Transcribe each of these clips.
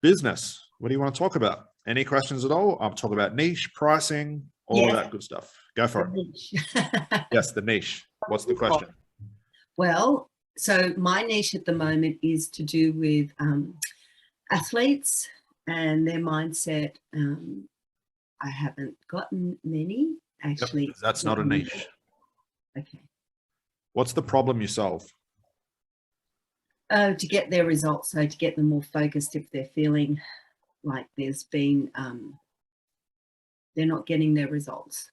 business. What do you want to talk about? Any questions at all? I'll talk about niche, pricing, all of that good stuff. Go for it. Yes, the niche. What's the question? Well, so my niche at the moment is to do with athletes and their mindset. I haven't gotten many, actually. Yep, that's not a niche. Okay. What's the problem you solve? To get their results, so to get them more focused if they're feeling like there's been, they're not getting their results.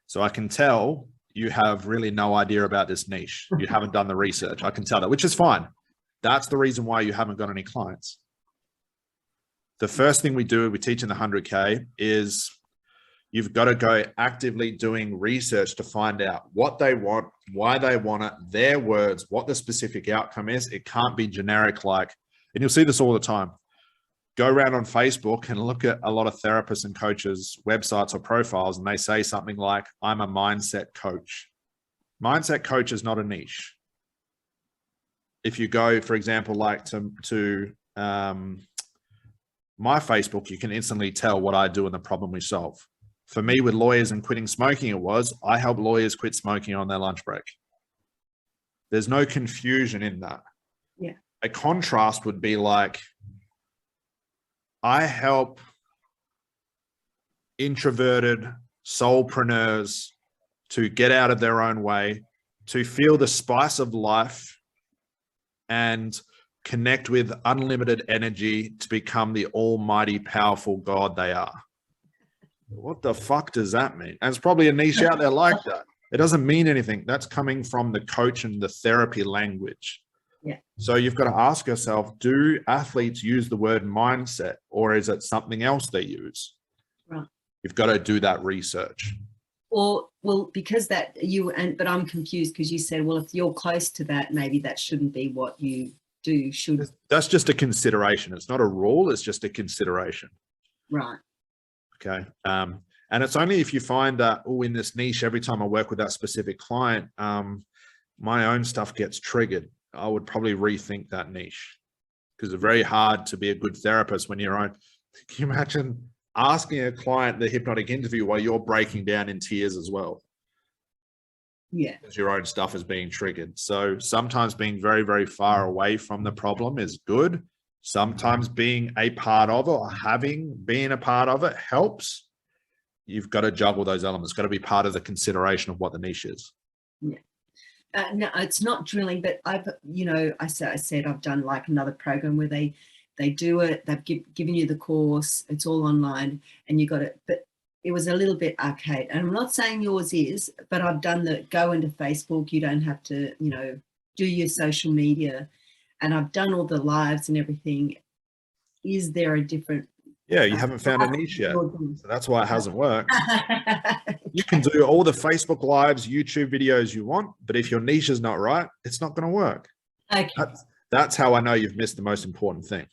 So I can tell you have really no idea about this niche. You haven't done the research. I can tell that, which is fine. That's the reason why you haven't got any clients. The first thing we do, we teach in the 100K, is you've got to go actively doing research to find out what they want, why they want it, their words, what the specific outcome is. It can't be generic like, and you'll see this all the time. Go around on Facebook and look at a lot of therapists and coaches' websites or profiles, and they say something like, I'm a mindset coach. Mindset coach is not a niche. If you go, for example, like to my Facebook, you can instantly tell what I do and the problem we solve. For me, with lawyers and quitting smoking, it was, I help lawyers quit smoking on their lunch break. There's no confusion in that. Yeah. A contrast would be like, I help introverted soulpreneurs to get out of their own way, to feel the spice of life and connect with unlimited energy to become the almighty, powerful God they are. What the fuck does that mean? And it's probably a niche out there like that. It doesn't mean anything. That's coming from the coach and the therapy language. Yeah. So you've got to ask yourself, do athletes use the word mindset, or is it something else they use? Right. You've got to do that research. Or, well, because that but I'm confused because you said, well, if you're close to that, maybe that shouldn't be what you do. That's just a consideration. It's not a rule. It's just a consideration. Right. Okay. And it's only if you find that, oh, in this niche, every time I work with that specific client, my own stuff gets triggered. I would probably rethink that niche, because it's very hard to be a good therapist when you're on. Can you imagine asking a client the hypnotic interview while you're breaking down in tears as well? Yeah. Because your own stuff is being triggered. So sometimes being very, very far away from the problem is good. Sometimes being a part of it or being a part of it helps. You've got to juggle those elements. It's got to be part of the consideration of what the niche is. Yeah. No, it's not drilling, but I said I've done like another program where they do it. They've given you the course. It's all online, and you got it. But it was a little bit arcade. And I'm not saying yours is, but I've done the go into Facebook. You don't have to, do your social media. And I've done all the lives and everything. Is there a different? Yeah, you haven't found a niche yet. So that's why it hasn't worked. You can do all the Facebook lives, YouTube videos you want, but if your niche is not right, it's not going to work. Okay. That's how I know you've missed the most important thing.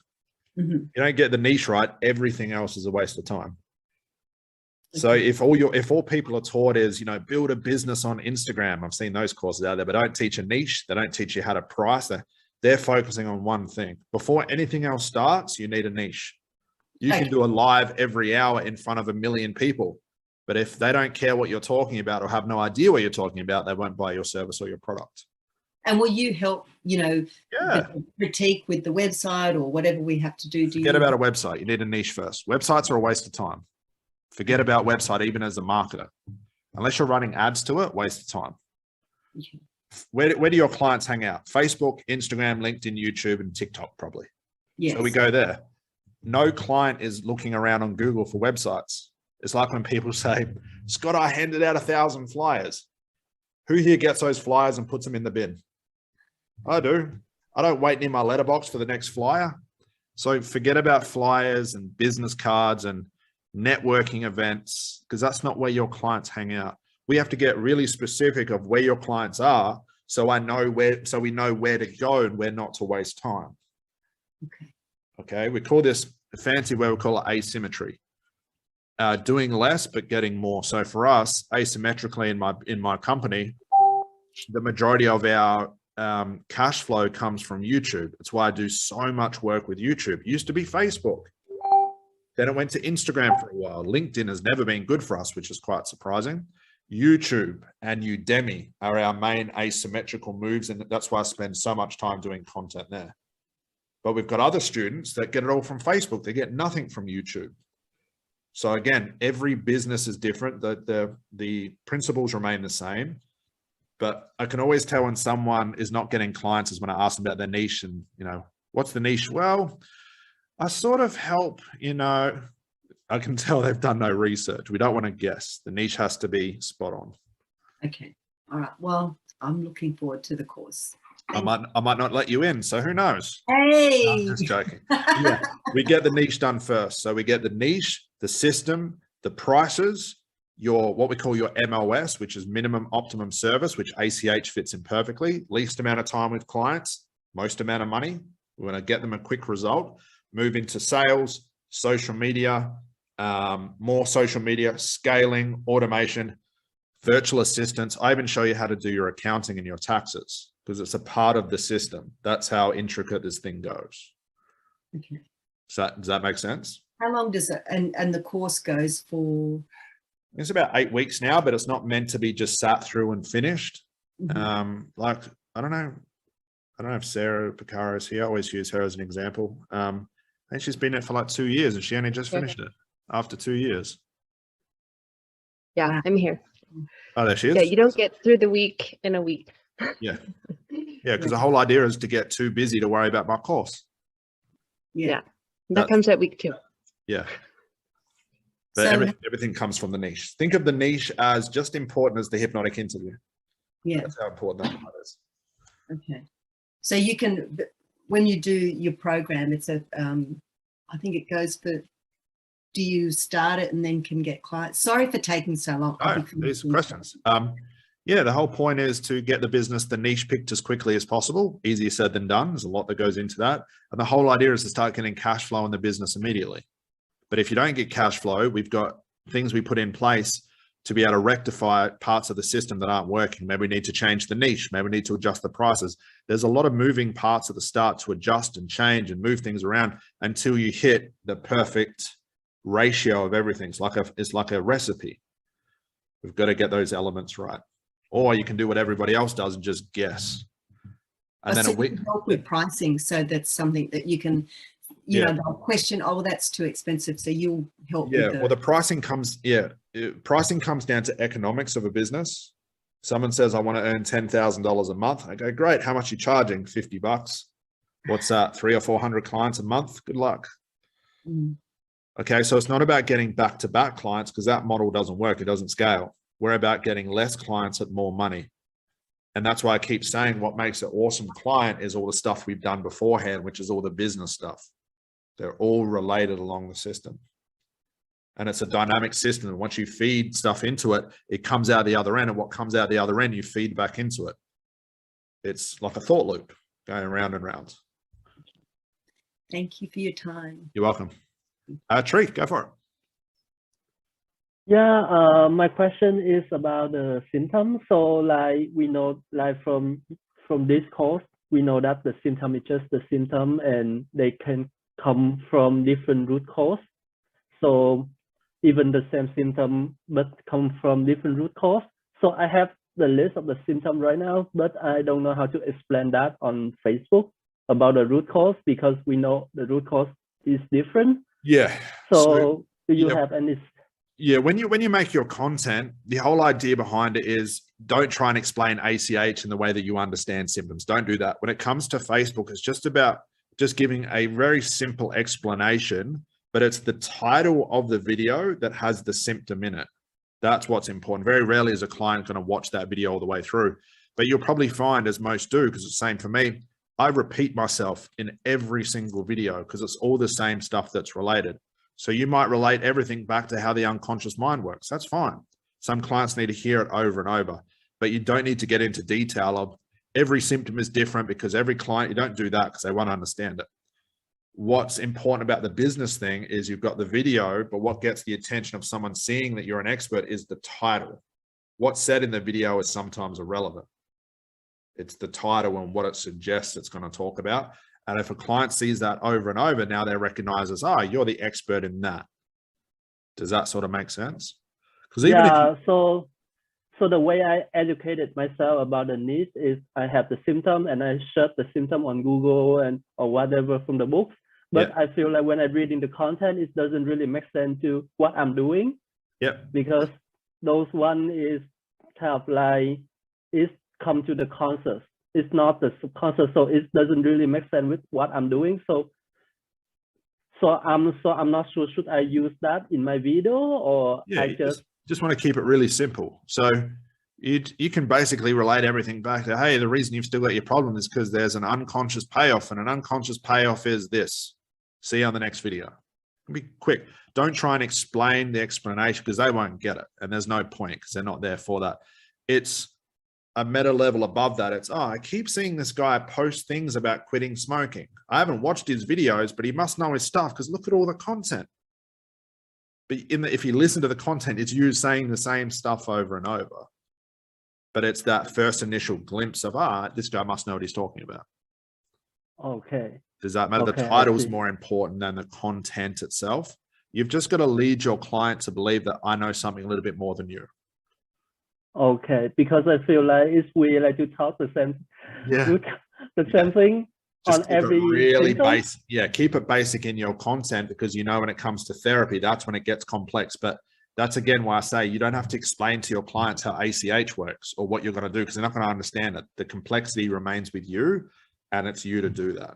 Mm-hmm. You don't get the niche right, everything else is a waste of time. Okay. So if all people are taught is, build a business on Instagram, I've seen those courses out there, but don't teach a niche. They don't teach you how to price. They're focusing on one thing. Before anything else starts, you need a niche. You can do a live every hour in front of 1 million people, but if they don't care what you're talking about or have no idea what you're talking about, they won't buy your service or your product. And will you help, critique with the website or whatever we have to do? Forget about a website. You need a niche first. Websites are a waste of time. Forget about website, even as a marketer. Unless you're running ads to it, waste of time. Okay. Where do your clients hang out? Facebook, Instagram, LinkedIn, YouTube, and TikTok, probably. Yes. So we go there. No client is looking around on Google for websites. It's like when people say, Scott, I handed out 1,000 flyers. Who here gets those flyers and puts them in the bin? I do. I don't wait near my letterbox for the next flyer. So forget about flyers and business cards and networking events, because that's not where your clients hang out. We have to get really specific of where your clients are, so we know where to go and where not to waste time. Okay. We call this a fancy way, we call it asymmetry. Doing less but getting more. So for us, asymmetrically in my company, the majority of our cash flow comes from YouTube. It's why I do so much work with YouTube. It used to be Facebook. Then it went to Instagram for a while. LinkedIn has never been good for us, which is quite surprising. YouTube and Udemy are our main asymmetrical moves, and that's why I spend so much time doing content there. But we've got other students that get it all from Facebook. They get nothing from YouTube. So again, every business is different. The principles remain the same. But I can always tell when someone is not getting clients is when I ask them about their niche and, what's the niche? Well, I sort of help, I can tell they've done no research. We don't want to guess. The niche has to be spot on. Okay. All right. Well, I'm looking forward to the course. I might not let you in, so who knows? Hey! No, I'm just joking. Yeah, we get the niche done first. So we get the niche, the system, the prices, what we call your MOS, which is minimum optimum service, which ACH fits in perfectly. Least amount of time with clients, most amount of money. We want to get them a quick result. Move into sales, social media, more social media, scaling, automation, virtual assistants. I even show you how to do your accounting and your taxes because it's a part of the system. That's how intricate this thing goes. Okay. So does that make sense? How long does it, and the course goes for? It's about 8 weeks now, but it's not meant to be just sat through and finished. Mm-hmm. I don't know if Sarah Picaro is here. I always use her as an example. And she's been there for like 2 years and she only just finished it after 2 years. Yeah, I'm here. Oh, there she is. Yeah, you don't get through the week in a week. Yeah. Yeah, because the whole idea is to get too busy to worry about my course. Yeah. That comes at week 2. Yeah. But So, everything comes from the niche. Think of the niche as just important as the hypnotic interview. yeah. That's how important that is. Okay. So you can, when you do your program, it's I think it goes for, do you start it and then can get clients? Sorry for taking so long. Oh, these questions. Yeah, the whole point is to get the business, the niche picked as quickly as possible. Easier said than done. There's a lot that goes into that. And the whole idea is to start getting cash flow in the business immediately. But if you don't get cash flow, we've got things we put in place to be able to rectify parts of the system that aren't working. Maybe we need to change the niche. Maybe we need to adjust the prices. There's a lot of moving parts at the start to adjust and change and move things around until you hit the perfect ratio of everything. It's like a recipe. We've got to get those elements right. Or you can do what everybody else does and just guess. And then you can help with pricing. So that's something that you can, you know, they'll question, oh, well, that's too expensive. So you'll help with well, the pricing comes, pricing comes down to economics of a business. Someone says, I want to earn $10,000 a month. I go, great. How much are you charging? $50. What's that? 300 or 400 clients a month? Good luck. Okay. So it's not about getting back-to-back clients because that model doesn't work. It doesn't scale. We're about getting less clients at more money. And that's why I keep saying what makes an awesome client is all the stuff we've done beforehand, which is all the business stuff. They're all related along the system. And it's a dynamic system. And once you feed stuff into it, it comes out the other end. And what comes out the other end, you feed back into it. It's like a thought loop going round and round. Thank you for your time. You're welcome. Tree, go for it. Yeah, my question is about the symptoms. So like we know, like from this course, we know that the symptom is just the symptom and they can come from different root cause. So even the same symptom, but come from different root cause. So I have the list of the symptom right now, but I don't know how to explain that on Facebook about the root cause because we know the root cause is different. Yeah. So do you have any? Yeah, when you make your content, the whole idea behind it is don't try and explain ACH in the way that you understand symptoms. Don't do that. When it comes to Facebook, it's just about just giving a very simple explanation, but it's the title of the video that has the symptom in it. That's what's important. Very rarely is a client going to watch that video all the way through, but you'll probably find, as most do, because it's the same for me, I repeat myself in every single video because it's all the same stuff that's related. So you might relate everything back to how the unconscious mind works. That's fine. Some clients need to hear it over and over, but you don't need to get into detail of every symptom is different because every client, you don't do that because they won't understand it. What's important about the business thing is you've got the video, but what gets the attention of someone seeing that you're an expert is the title. What's said in the video is sometimes irrelevant. It's the title and what it suggests it's going to talk about. And if a client sees that over and over, now they recognize as, oh, you're the expert in that. Does that sort of make sense? Because even if so the way I educated myself about the niche is I have the symptom and I search the symptom on Google and or whatever from the books. But I feel like when I'm reading the content, it doesn't really make sense to what I'm doing. Because those one is kind of like it's come to the conscious. It's not the subconscious, so it doesn't really make sense with what I'm doing. So I'm not sure, should I use that in my video or I just want to keep it really simple. So you can basically relate everything back to, hey, the reason you've still got your problem is because there's an unconscious payoff, and an unconscious payoff is this. See you on the next video. Be quick. Don't try and explain the explanation because they won't get it. And there's no point because they're not there for that. It's a meta level above that. It's, oh, I keep seeing this guy post things about quitting smoking. I haven't watched his videos, but he must know his stuff because look at all the content. But if you listen to the content, it's you saying the same stuff over and over. But it's that first initial glimpse of, this guy must know what he's talking about. Okay. Does that matter? The title is more important than the content itself. You've just got to lead your client to believe that I know something a little bit more than you. Okay, because I feel like it's weird like to talk the same thing just on every really basic. Yeah, keep it basic in your content because when it comes to therapy, that's when it gets complex. But that's again why I say you don't have to explain to your clients how ACH works or what you're going to do because they're not going to understand it. The complexity remains with you, and it's you to do that.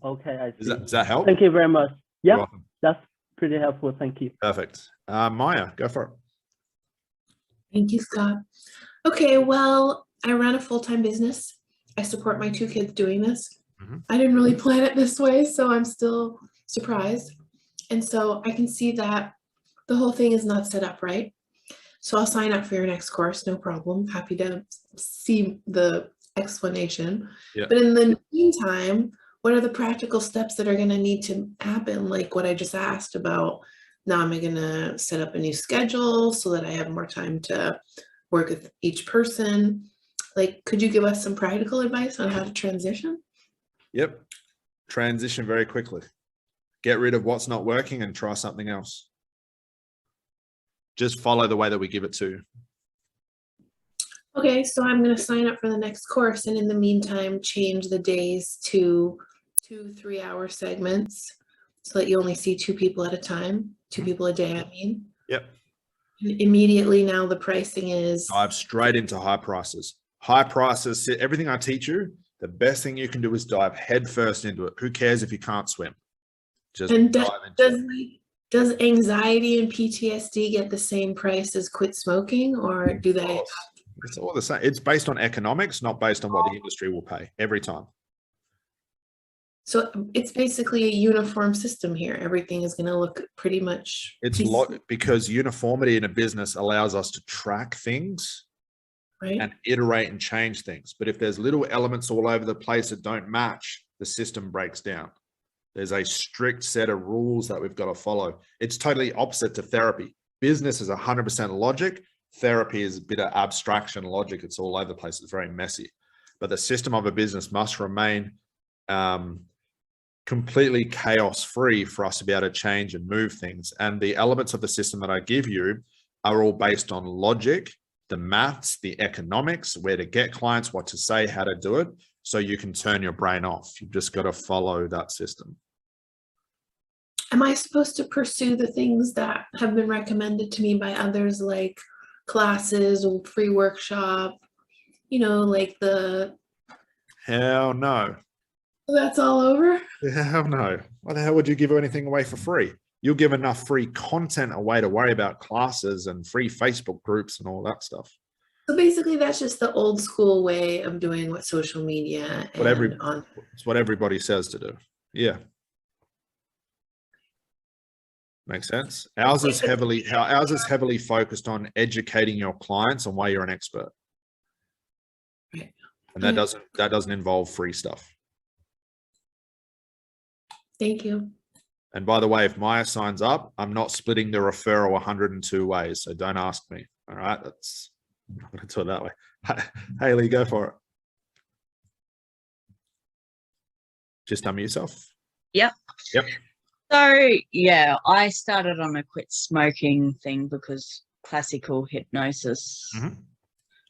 Okay, I see. Does that help? Thank you very much. Yeah, that's pretty helpful. Thank you. Perfect. Maya, go for it. Thank you, Scott. Okay, well, I run a full-time business. I support my 2 kids doing this. I didn't really plan it this way, so I'm still surprised. And so I can see that the whole thing is not set up right. So I'll sign up for your next course, no problem. Happy to see the explanation. But in the meantime, what are the practical steps that are going to need to happen? Like what I just asked about. Now am I going to set up a new schedule so that I have more time to work with each person? Like, could you give us some practical advice on how to transition? Yep. Transition very quickly. Get rid of what's not working and try something else. Just follow the way that we give it to you. Okay, so I'm going to sign up for the next course and in the meantime, change the days to 2 3-hour segments so that you only see 2 people at a time, 2 people a day, I mean. Yep. And immediately now the pricing is... Dive straight into high prices. High prices, everything I teach you, the best thing you can do is dive head first into it. Who cares if you can't swim? Just dive into it. Does anxiety and PTSD get the same price as quit smoking, or do they? It's all the same. It's based on economics, not based on what the industry will pay every time. So it's basically a uniform system here. Everything is going to look pretty much. It's because uniformity in a business allows us to track things and iterate and change things. But if there's little elements all over the place that don't match, the system breaks down. There's a strict set of rules that we've got to follow. It's totally opposite to therapy. Business is 100% logic. Therapy is a bit of abstraction logic. It's all over the place. It's very messy. But the system of a business must remain completely chaos-free for us to be able to change and move things. And the elements of the system that I give you are all based on logic, the maths, the economics, where to get clients, what to say, how to do it, so you can turn your brain off. You've just got to follow that system. Am I supposed to pursue the things that have been recommended to me by others, like classes or free workshop, like the... Hell no. That's all over? Hell no. Why the hell would you give anything away for free? You'll give enough free content away to worry about classes and free Facebook groups and all that stuff. So basically that's just the old school way of doing what social media it's what everybody says to do. Yeah. Makes sense. Ours is heavily focused on educating your clients on why you're an expert. Right. And that doesn't involve free stuff. Thank you. And by the way, if Maya signs up, I'm not splitting the referral 102 ways. So don't ask me. All right. I'm not going to do it that way. Haley, go for it. Just dummy yourself. Yep. Yep. So yeah, I started on a quit smoking thing because classical hypnosis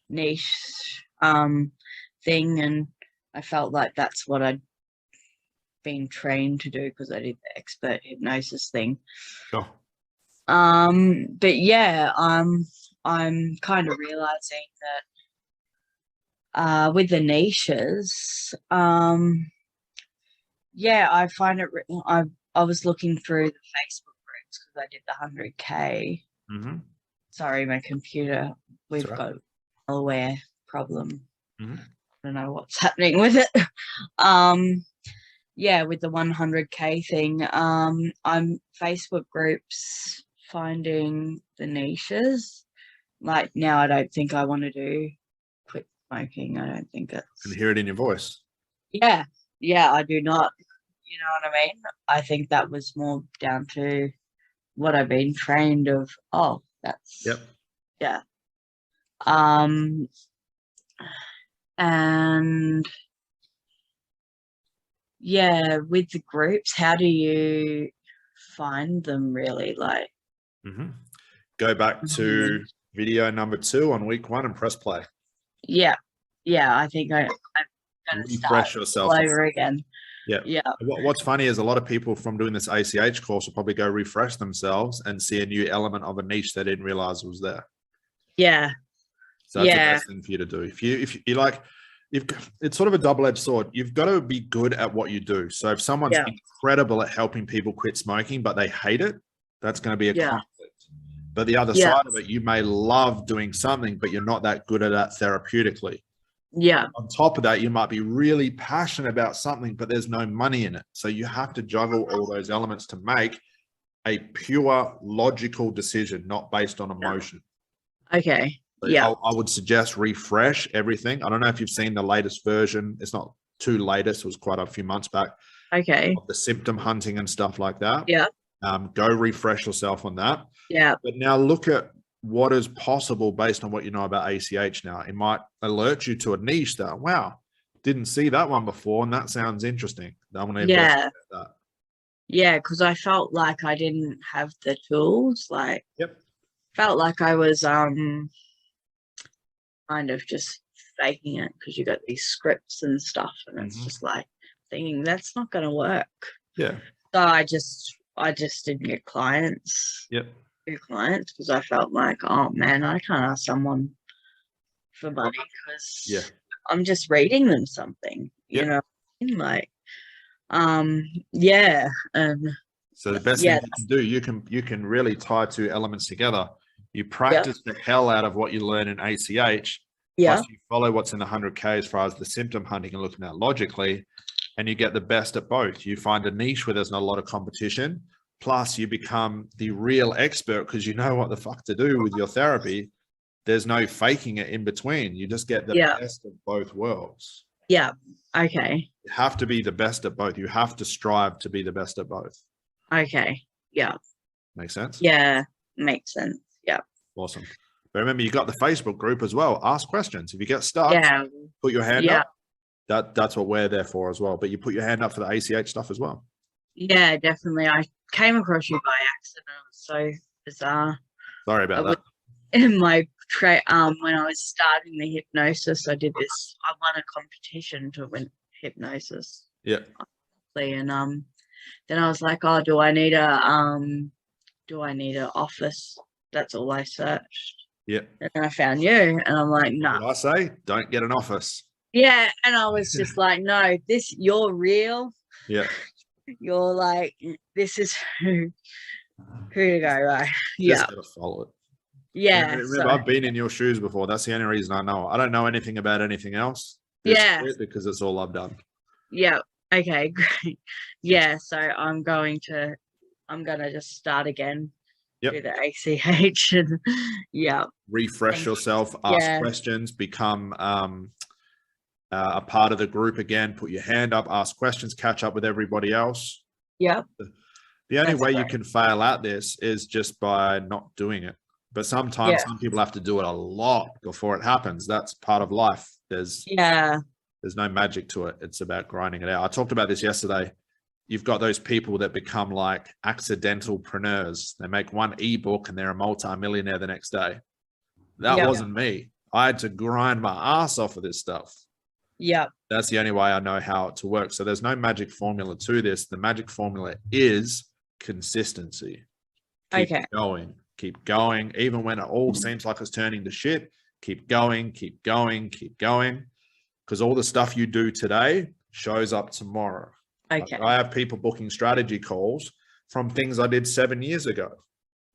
niche thing, and I felt like that's what I'd been trained to do because I did the expert hypnosis thing. Sure. But yeah, I'm kind of realizing that with the niches, yeah, I find it. I was looking through the Facebook groups because I did the 100K. Sorry, my computer. We've got a malware problem. I don't know what's happening with it. Yeah, with the 100K thing, I'm Facebook groups finding the niches. Like now, I don't think I want to do quit smoking. I don't think it's. I can hear it in your voice. Yeah, I do not. You know what I mean? I think that was more down to what I've been trained of. Oh, that's yeah. And yeah, with the groups, how do you find them really? Like, go back to video number 2 on week 1 and press play. Yeah, I think I'm gonna refresh yourself all over again. Yeah. What's funny is a lot of people from doing this ACH course will probably go refresh themselves and see a new element of a niche they didn't realize was there. Yeah. So that's the best thing for you to do. If you like, it's sort of a double-edged sword. You've got to be good at what you do. So if someone's incredible at helping people quit smoking, but they hate it, that's going to be a conflict. But the other side of it, you may love doing something, but you're not that good at that therapeutically. Yeah. On top of that, you might be really passionate about something, but there's no money in it. So you have to juggle all those elements to make a pure logical decision, not based on emotion. Okay. So I would suggest refresh everything. I don't know if you've seen the latest version. It's not too latest. It was quite a few months back. Okay. Of the symptom hunting and stuff like that. Yeah. Go refresh yourself on that. Yeah. But now look at what is possible based on what you know about ACH now. It might alert you to a niche that, wow, didn't see that one before, and that sounds interesting. I'm going to investigate that. Yeah, because I felt like I didn't have the tools. Like, felt like I was kind of just faking it because you got these scripts and stuff, and it's just like thinking that's not going to work. Yeah. So I just didn't get clients. Clients because I felt like, oh man, I can't ask someone for money because I'm just reading them something, you know, like, and so the best thing you can do, you can really tie 2 elements together. You practice the hell out of what you learn in ACH, plus you follow what's in the 100K as far as the symptom hunting and looking at logically, and you get the best at both. You find a niche where there's not a lot of competition. Plus, you become the real expert because you know what the fuck to do with your therapy. There's no faking it in between. You just get the best of both worlds. Yeah. Okay. You have to be the best at both. You have to strive to be the best at both. Okay. Yeah. Makes sense? Yeah. Makes sense. Yeah. Awesome. But remember, you got the Facebook group as well. Ask questions. If you get stuck, put your hand up. That's what we're there for as well. But you put your hand up for the ACH stuff as well. Yeah, definitely. I came across you by accident. It was so bizarre. Sorry about that. In my when I was starting the hypnosis, I did this. I won a competition to win hypnosis. Yeah. And then I was like, oh, do I need a office? That's all I searched. Yeah. And then I found you, and I'm like, no. What did I say? Don't get an office. Yeah, and I was just like, no, you're real. Yeah. You're like, this is who to go, right? Just gotta follow it. Yeah. Remember, I've been in your shoes before. That's the only reason I know. I don't know anything about anything else. Because it's all I've done. Yeah. Okay, great. Yeah, so I'm gonna just start again. Do the ACH and refresh yourself, ask questions, become a part of the group again, put your hand up, ask questions, catch up with everybody else. The only way you can fail at this is just by not doing it. But sometimes some people have to do it a lot before it happens. That's part of life. There's There's no magic to it. It's about grinding it out. I talked about this yesterday. You've got those people that become like accidentalpreneurs. They make one ebook and they're a multi-millionaire the next day. That wasn't me. I had to grind my ass off of this stuff. Yeah. That's the only way I know how to work. So there's no magic formula to this. The magic formula is consistency. Keep going. Even when it all seems like it's turning to shit, keep going. Because all the stuff you do today shows up tomorrow. Okay. Like I have people booking strategy calls from things I did 7 years ago.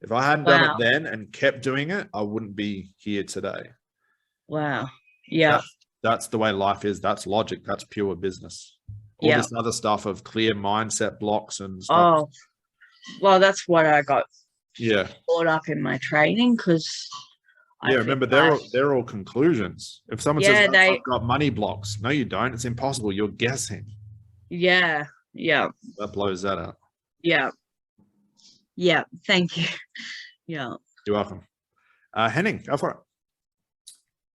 If I hadn't done it then and kept doing it, I wouldn't be here today. Wow. Yeah. That's the way life is. That's logic. That's pure business. All this other stuff of clear mindset blocks and stuff. Oh, well, that's what I got caught up in my training because remember they're all conclusions. If someone says, I've got money blocks, no, you don't. It's impossible. You're guessing. Yeah. That blows that out. Yeah. Thank you. Yeah. You're welcome. Henning, go for it.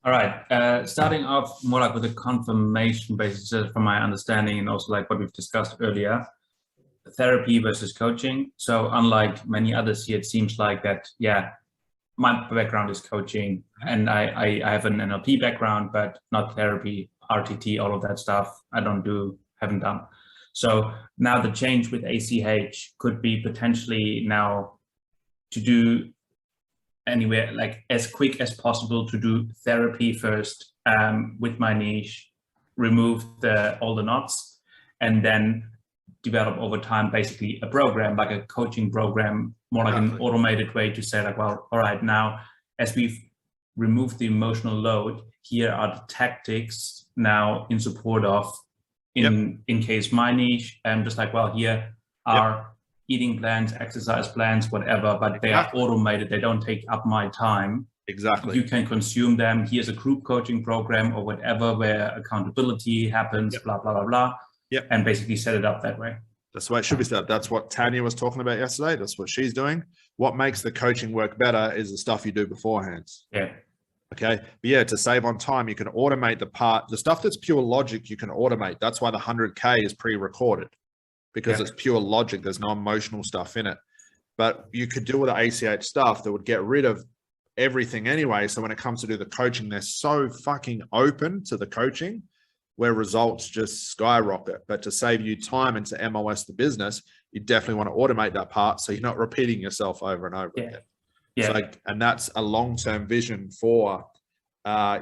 All right. Starting off more like with a confirmation basis from my understanding and also like what we've discussed earlier, therapy versus coaching. So unlike many others here, it seems like that, my background is coaching and I have an NLP background, but not therapy, RTT, all of that stuff. I haven't done. So now the change with ACH could be potentially now to do anywhere like as quick as possible to do therapy first with my niche, remove all the knots, and then develop over time basically a program like a coaching program, more like an automated way to say like, well, all right, now as we've removed the emotional load, here are the tactics now in support of in case my niche, just like, well, here are eating plans, exercise plans, whatever, but they are automated. They don't take up my time. Exactly. You can consume them. Here's a group coaching program or whatever, where accountability happens, blah, blah, blah, blah. And basically set it up that way. That's the way it should be set up. That's what Tanya was talking about yesterday. That's what she's doing. What makes the coaching work better is the stuff you do beforehand. Okay. But to save on time, you can automate the stuff that's pure logic, you can automate. That's why the 100K is pre-recorded. Because it's pure logic. There's no emotional stuff in it. But you could do with the ACH stuff that would get rid of everything anyway. So when it comes to do the coaching, they're so fucking open to the coaching where results just skyrocket. But to save you time and to MOS the business, you definitely want to automate that part so you're not repeating yourself over and over again. So, and that's a long-term vision for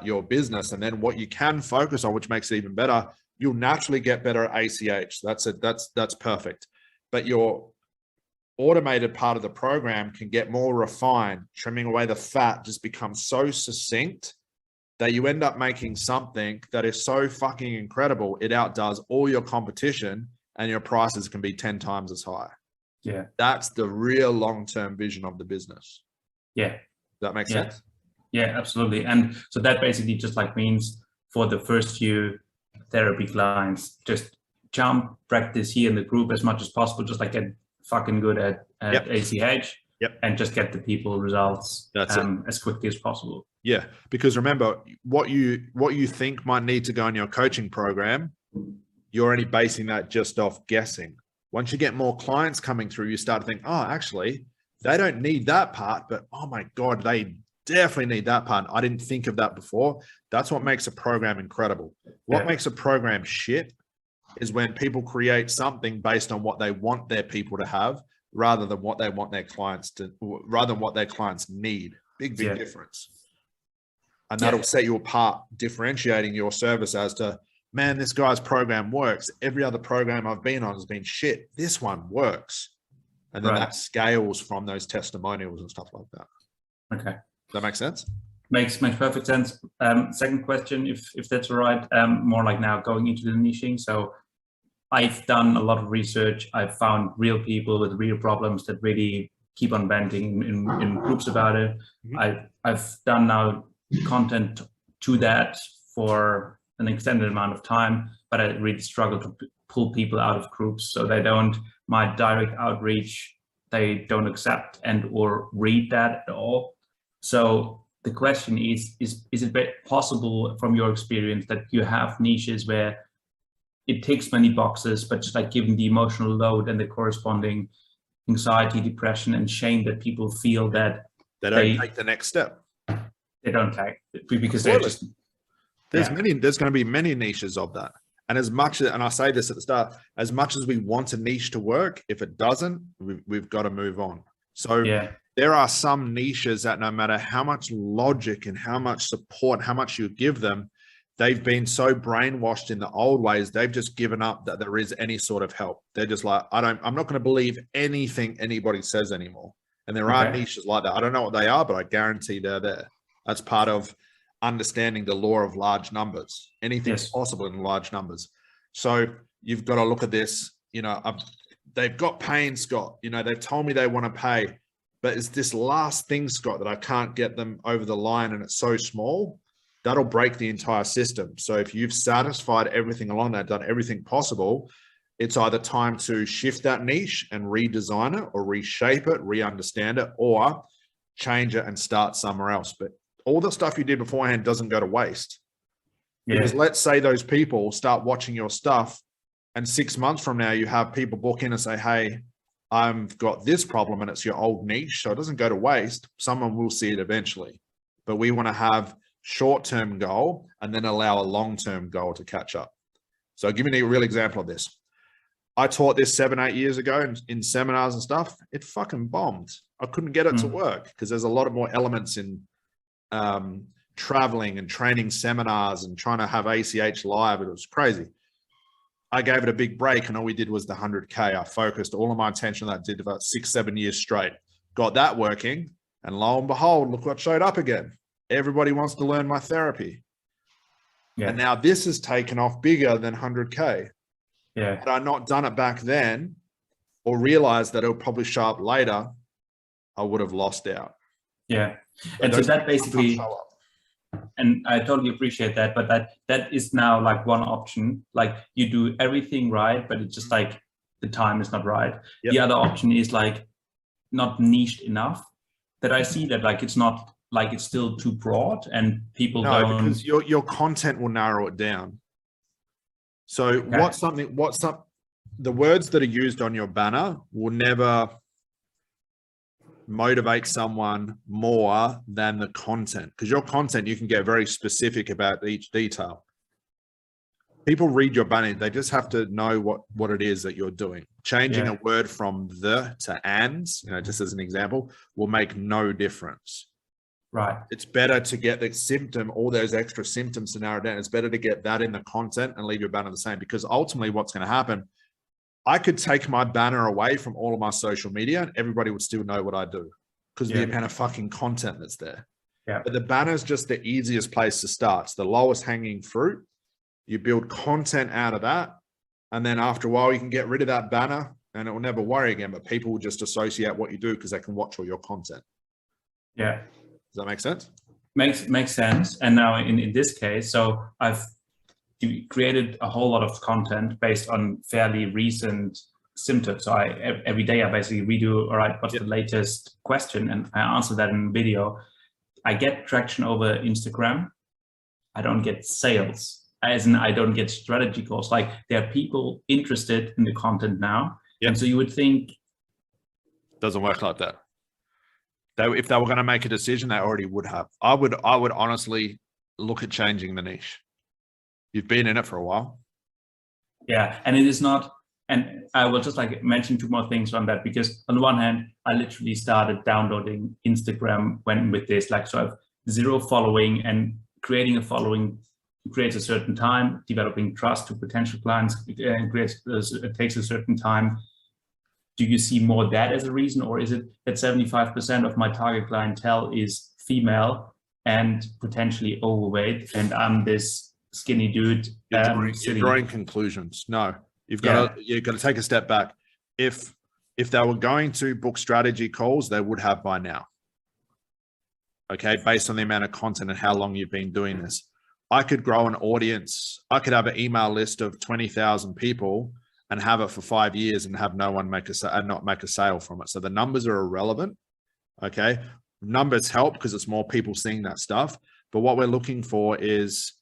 your business. And then what you can focus on, which makes it even better, you'll naturally get better at ACH. That's perfect. But your automated part of the program can get more refined. Trimming away the fat just becomes so succinct that you end up making something that is so fucking incredible. It outdoes all your competition and your prices can be 10 times as high. That's the real long-term vision of the business. Does that make sense? Yeah, absolutely. And so that basically just like means for the first few therapy clients, just practice here in the group as much as possible, just like get fucking good at ACH and just get the people results as quickly as possible. Because remember, what you think might need to go in your coaching program, you're only basing that just off guessing. Once you get more clients coming through, you start to think, oh, actually, they don't need that part, but oh my God, they definitely need that part. I didn't think of that before. That's what makes a program incredible. What makes a program shit is when people create something based on what they want their people to have rather than what they want their clients to, rather than what their clients need. Big difference. And that'll set you apart, differentiating your service as to, man, this guy's program works. Every other program I've been on has been shit. This one works. And then that scales from those testimonials and stuff like that. Okay. Does that make sense? Makes perfect sense. Second question, if that's all right, more like now going into the niching. So I've done a lot of research. I've found real people with real problems that really keep on venting in groups about it. I've done now content to that for an extended amount of time, but I really struggle to pull people out of groups. So my direct outreach, they don't accept and or read that at all. So the question is it possible from your experience that you have niches where it ticks many boxes, but just like given the emotional load and the corresponding anxiety, depression, and shame that people feel that They don't take the next step. They don't take because they're just there's going to be many niches of that. And as much as, and I say this at the start, as much as we want a niche to work, if it doesn't, we've got to move on. So there are some niches that no matter how much logic and how much support, how much you give them, they've been so brainwashed in the old ways, they've just given up that there is any sort of help. They're just like, I'm not going to believe anything anybody says anymore. And there are niches like that. I don't know what they are, but I guarantee they're there. That's part of understanding the law of large numbers. Anything's possible in large numbers. So you've got to look at this, you know, they've got pain, Scott, you know, they've told me they want to pay, but it's this last thing, Scott, that I can't get them over the line and it's so small, that'll break the entire system. So if you've satisfied everything along that, done everything possible, it's either time to shift that niche and redesign it or reshape it, re-understand it, or change it and start somewhere else. But all the stuff you did beforehand doesn't go to waste. Because let's say those people start watching your stuff and 6 months from now, you have people book in and say, hey, I've got this problem and it's your old niche. So it doesn't go to waste. Someone will see it eventually. But we want to have short-term goal and then allow a long-term goal to catch up. So I'll give you a real example of this. I taught this 7-8 years ago in seminars and stuff. It fucking bombed. I couldn't get it to work because there's a lot of more elements in traveling and training seminars and trying to have ACH live. It was crazy. I gave it a big break and all we did was the 100K. I focused all of my attention on that, did about 6-7 years straight. Got that working. And lo and behold, look what showed up again. Everybody wants to learn my therapy. And now this has taken off bigger than 100K. Had I not done it back then or realized that it'll probably show up later, I would have lost out. And so that basically, and I totally appreciate that, but that is now like one option. Like you do everything right, but it's just like the time is not right. The other option is like not niched enough, that I see that like it's not, like it's still too broad and people don't. Because your content will narrow it down. So the words that are used on your banner will never motivate someone more than the content, because your content, you can get very specific about each detail. People read your banner, they just have to know what it is that you're doing. Changing a word from the to and, you know, just as an example, will make no difference. Right. It's better to get the symptom, all those extra symptoms to narrow down. It's better to get that in the content and leave your banner the same, because ultimately what's going to happen, I could take my banner away from all of my social media and everybody would still know what I do because of the amount of fucking content that's there. But the banner is just the easiest place to start. It's the lowest hanging fruit. You build content out of that. And then after a while, you can get rid of that banner and it will never worry again, but people will just associate what you do because they can watch all your content. Does that make sense? Makes sense. And now in this case, so I've created a whole lot of content based on fairly recent symptoms. So every day I basically redo, all right, what's the latest question? And I answer that in video. I get traction over Instagram. I don't get sales, as in I don't get strategy calls. Like there are people interested in the content now. And so you would think. Doesn't work like that. If they were going to make a decision, they already would have. I would honestly look at changing the niche. You've been in it for a while. And it is not, and I will just like mention 2 more things on that, because on the one hand, I literally started downloading Instagram with this, like, so I have 0 following, and creating a following creates a certain time, developing trust to potential clients it takes a certain time. Do you see more that as a reason, or is it that 75% of my target clientele is female and potentially overweight, and I'm this skinny dude? You're drawing conclusions. No, you've got to take a step back. If they were going to book strategy calls, they would have by now. Okay, based on the amount of content and how long you've been doing this. I could grow an audience. I could have an email list of 20,000 people and have it for 5 years and have no one not make a sale from it. So the numbers are irrelevant. Okay. numbers help because it's more people seeing that stuff. But what we're looking for is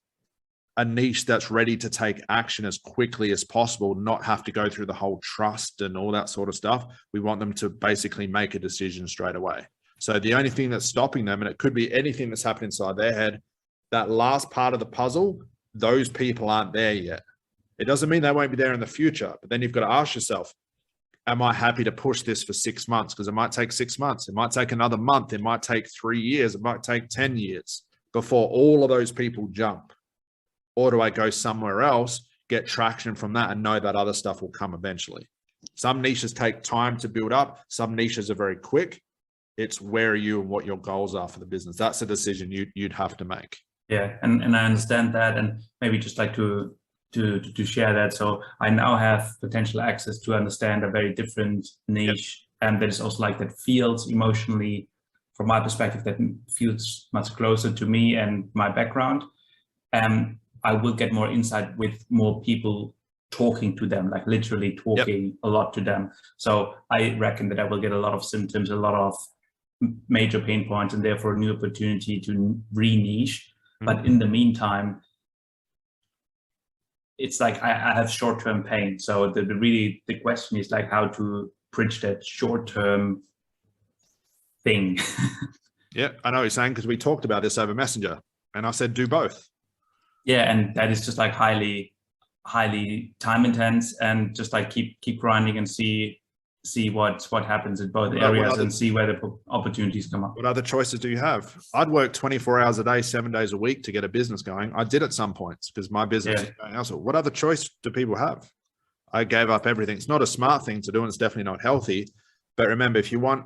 a niche that's ready to take action as quickly as possible, not have to go through the whole trust and all that sort of stuff. We want them to basically make a decision straight away. So the only thing that's stopping them, and it could be anything that's happened inside their head, that last part of the puzzle, those people aren't there yet. It doesn't mean they won't be there in the future, but then you've got to ask yourself, am I happy to push this for 6 months? Because it might take 6 months. It might take another month. It might take 3 years. It might take 10 years before all of those people jump. Or do I go somewhere else, get traction from that, and know that other stuff will come eventually? Some niches take time to build up. Some niches are very quick. It's where are you and what your goals are for the business. That's a decision you'd have to make. Yeah, and I understand that, and maybe just like to share that. So I now have potential access to understand a very different niche, and that is also like that feels emotionally, from my perspective, that feels much closer to me and my background. I will get more insight with more people talking to them, like literally talking a lot to them. So I reckon that I will get a lot of symptoms, a lot of major pain points, and therefore a new opportunity to re-niche. But in the meantime, it's like I have short-term pain. So the question is like how to bridge that short-term thing. Yeah, I know what you're saying, because we talked about this over Messenger, and I said do both. Yeah, and that is just like highly time intense, and just like keep grinding and see what happens in both areas and see where the opportunities come up. What other choices do you have? I'd work 24 hours a day, 7 days a week to get a business going. I did at some points because my business is going elsewhere. What other choice do people have? I gave up everything. It's not a smart thing to do, and it's definitely not healthy. But remember, if you want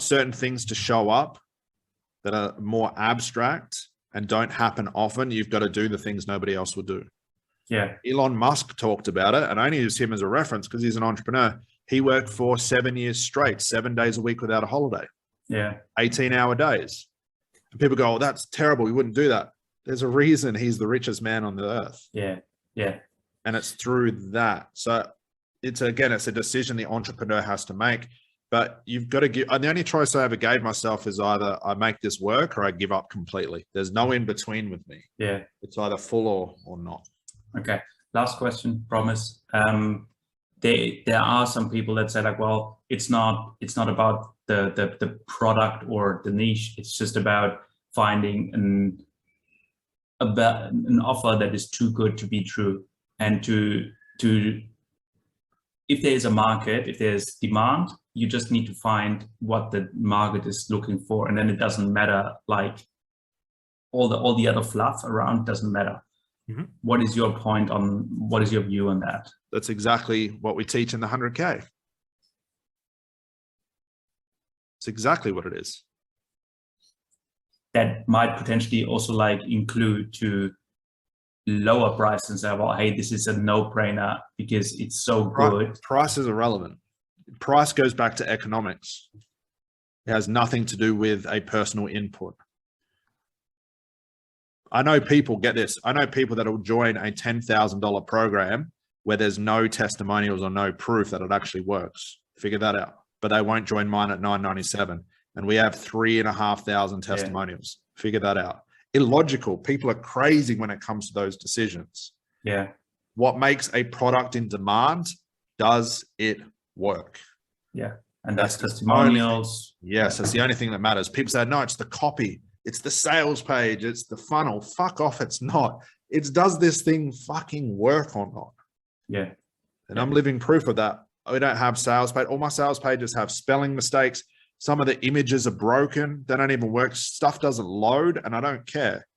certain things to show up that are more abstract and don't happen often, you've got to do the things nobody else will do. Yeah. Elon Musk talked about it, and I only use him as a reference because he's an entrepreneur. He worked for 7 years straight, 7 days a week without a holiday. Yeah. 18-hour days. And people go, oh, that's terrible. We wouldn't do that. There's a reason he's the richest man on the earth. Yeah. Yeah. And it's through that. So it's a decision the entrepreneur has to make. But you've got to give, the only choice I ever gave myself is either I make this work or I give up completely. There's no in between with me. Yeah. It's either full or not. Okay. Last question, promise. There are some people that say like, well, it's not about the product or the niche. It's just about finding an offer that is too good to be true, and to if there's a market, if there's demand, you just need to find what the market is looking for, and then it doesn't matter, like all the other fluff around doesn't matter. Mm-hmm. What is your view on that? That's exactly what we teach in the 100K. It's exactly what it is. That might potentially also like include to lower price and say, well, hey, this is a no-brainer because it's so good. Price is irrelevant. Price goes back to economics. It has nothing to do with a personal input. I know people get this. I know people that will join a $10,000 program where there's no testimonials or no proof that it actually works. Figure that out. But they won't join mine at $997. And we have 3,500 testimonials. Yeah. Figure that out. Illogical. People are crazy when it comes to those decisions. Yeah. What makes a product in demand? Does it work? Yeah. And that's testimonials. Yes, that's the only thing that matters. People say, no, it's the copy. It's the sales page. It's the funnel. Fuck off. It's not. It's does this thing fucking work or not? Yeah. And I'm living proof of that. We don't have sales page. All my sales pages have spelling mistakes. Some of the images are broken. They don't even work. Stuff doesn't load, and I don't care,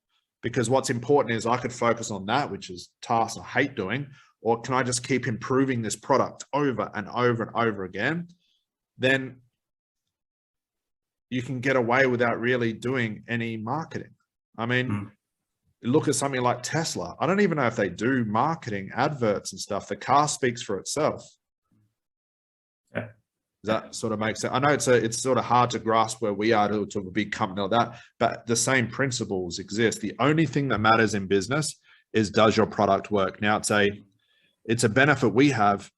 because what's important is I could focus on that, which is tasks I hate doing, or can I just keep improving this product over and over and over again? Then you can get away without really doing any marketing. I mean, look at something like Tesla. I don't even know if they do marketing, adverts and stuff. The car speaks for itself. Yeah. That sort of makes sense. I know it's sort of hard to grasp where we are to a big company like that, but the same principles exist. The only thing that matters in business is, does your product work? Now it's a benefit we have.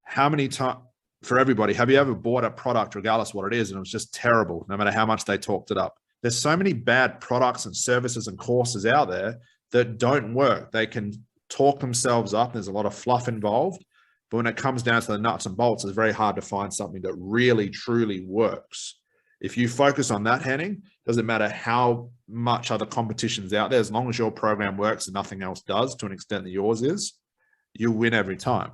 How many times for everybody, have you ever bought a product, regardless what it is, and it was just terrible, no matter how much they talked it up? There's so many bad products and services and courses out there that don't work. They can talk themselves up. There's a lot of fluff involved. But when it comes down to the nuts and bolts, it's very hard to find something that really, truly works. If you focus on that, Henning, doesn't matter how much other competition's out there, as long as your program works and nothing else does to an extent that yours is, you win every time.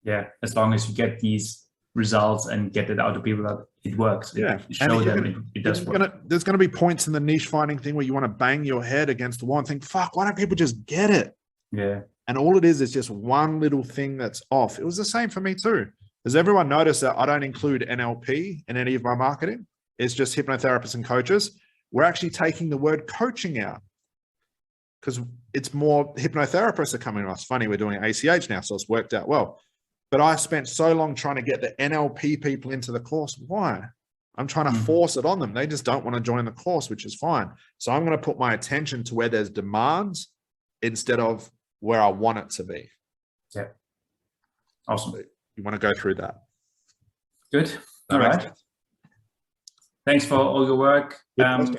Yeah, as long as you get these results and get it out to people that it works. Yeah, Show them it does work. There's going to be points in the niche finding thing where you want to bang your head against the wall and think, fuck, why don't people just get it? Yeah. And all it is just one little thing that's off. It was the same for me too. Does everyone notice that I don't include NLP in any of my marketing? It's just hypnotherapists and coaches. We're actually taking the word coaching out because it's more hypnotherapists are coming to us. Funny, we're doing ACH now, so it's worked out well. But I spent so long trying to get the NLP people into the course. Why? I'm trying to force it on them. They just don't want to join the course, which is fine. So I'm going to put my attention to where there's demands instead of where I want it to be. Yeah. Awesome. So you want to go through that. Good. All right. Thanks for all your work.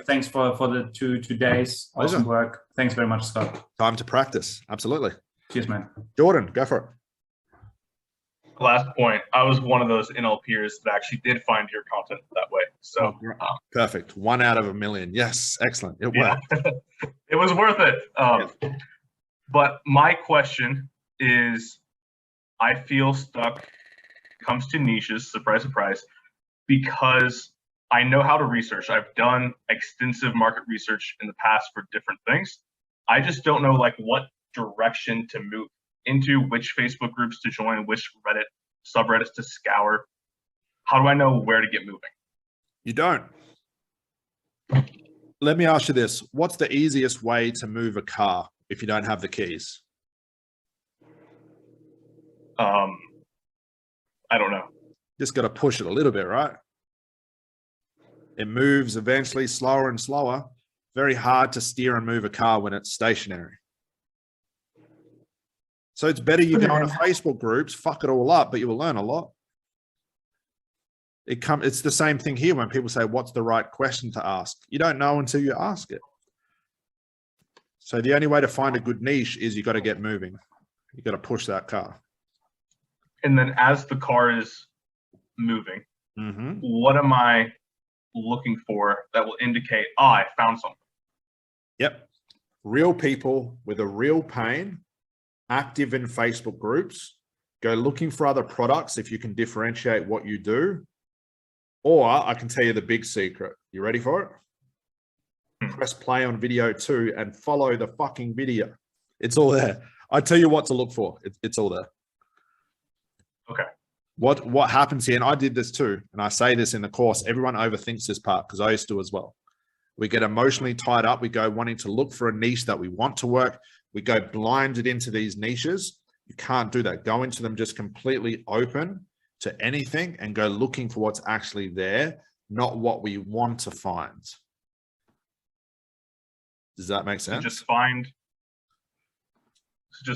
Thanks for the two days. Awesome work. Thanks very much, Scott. Time to practice. Absolutely. Cheers, man. Jordan, go for it. Last point, I was one of those NLPers that actually did find your content that way. So perfect. 1 out of a million. Yes. Excellent. It worked. It was worth it. But my question is, I feel stuck comes to niches, surprise, surprise, because I know how to research. I've done extensive market research in the past for different things. I just don't know like what direction to move into, which Facebook groups to join, which Reddit subreddits to scour. How do I know where to get moving? You don't. Let me ask you this. What's the easiest way to move a car if you don't have the keys? I don't know. Just got to push it a little bit, right? It moves eventually slower and slower. Very hard to steer and move a car when it's stationary. So it's better you go into Facebook groups, fuck it all up, but you will learn a lot. It's the same thing here when people say, what's the right question to ask? You don't know until you ask it. So the only way to find a good niche is you got to get moving. You got to push that car. And then as the car is moving, what am I looking for that will indicate, I found something? Yep. Real people with a real pain, active in Facebook groups, go looking for other products if you can differentiate what you do. Or I can tell you the big secret. You ready for it? Press play on video 2 and follow the fucking video. It's all there. I tell you what to look for. It's all there. Okay. What happens here, and I did this too, and I say this in the course, everyone overthinks this part because I used to as well. We get emotionally tied up. We go wanting to look for a niche that we want to work. We go blinded into these niches. You can't do that. Go into them just completely open to anything and go looking for what's actually there, not what we want to find. Does that make sense? Just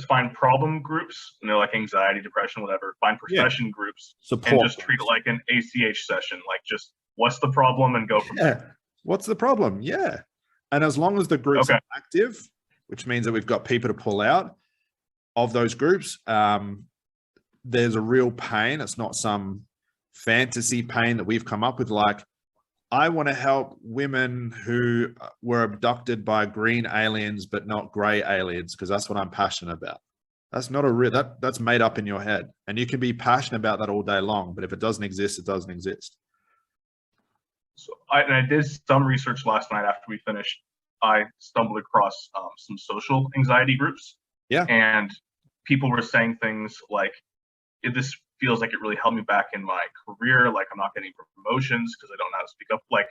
find problem groups, like anxiety, depression, whatever. Find profession groups support and just treat it like an ACH session. Like just what's the problem and go from there. What's the problem? Yeah. And as long as the groups are active, which means that we've got people to pull out of those groups, there's a real pain. It's not some fantasy pain that we've come up with. Like, I want to help women who were abducted by green aliens, but not gray aliens, because that's what I'm passionate about. That's not a real, that's made up in your head. And you can be passionate about that all day long, but if it doesn't exist, it doesn't exist. So I did some research last night after we finished. I stumbled across some social anxiety groups. Yeah. And people were saying things like, this feels like it really held me back in my career. Like I'm not getting promotions because I don't know how to speak up. Like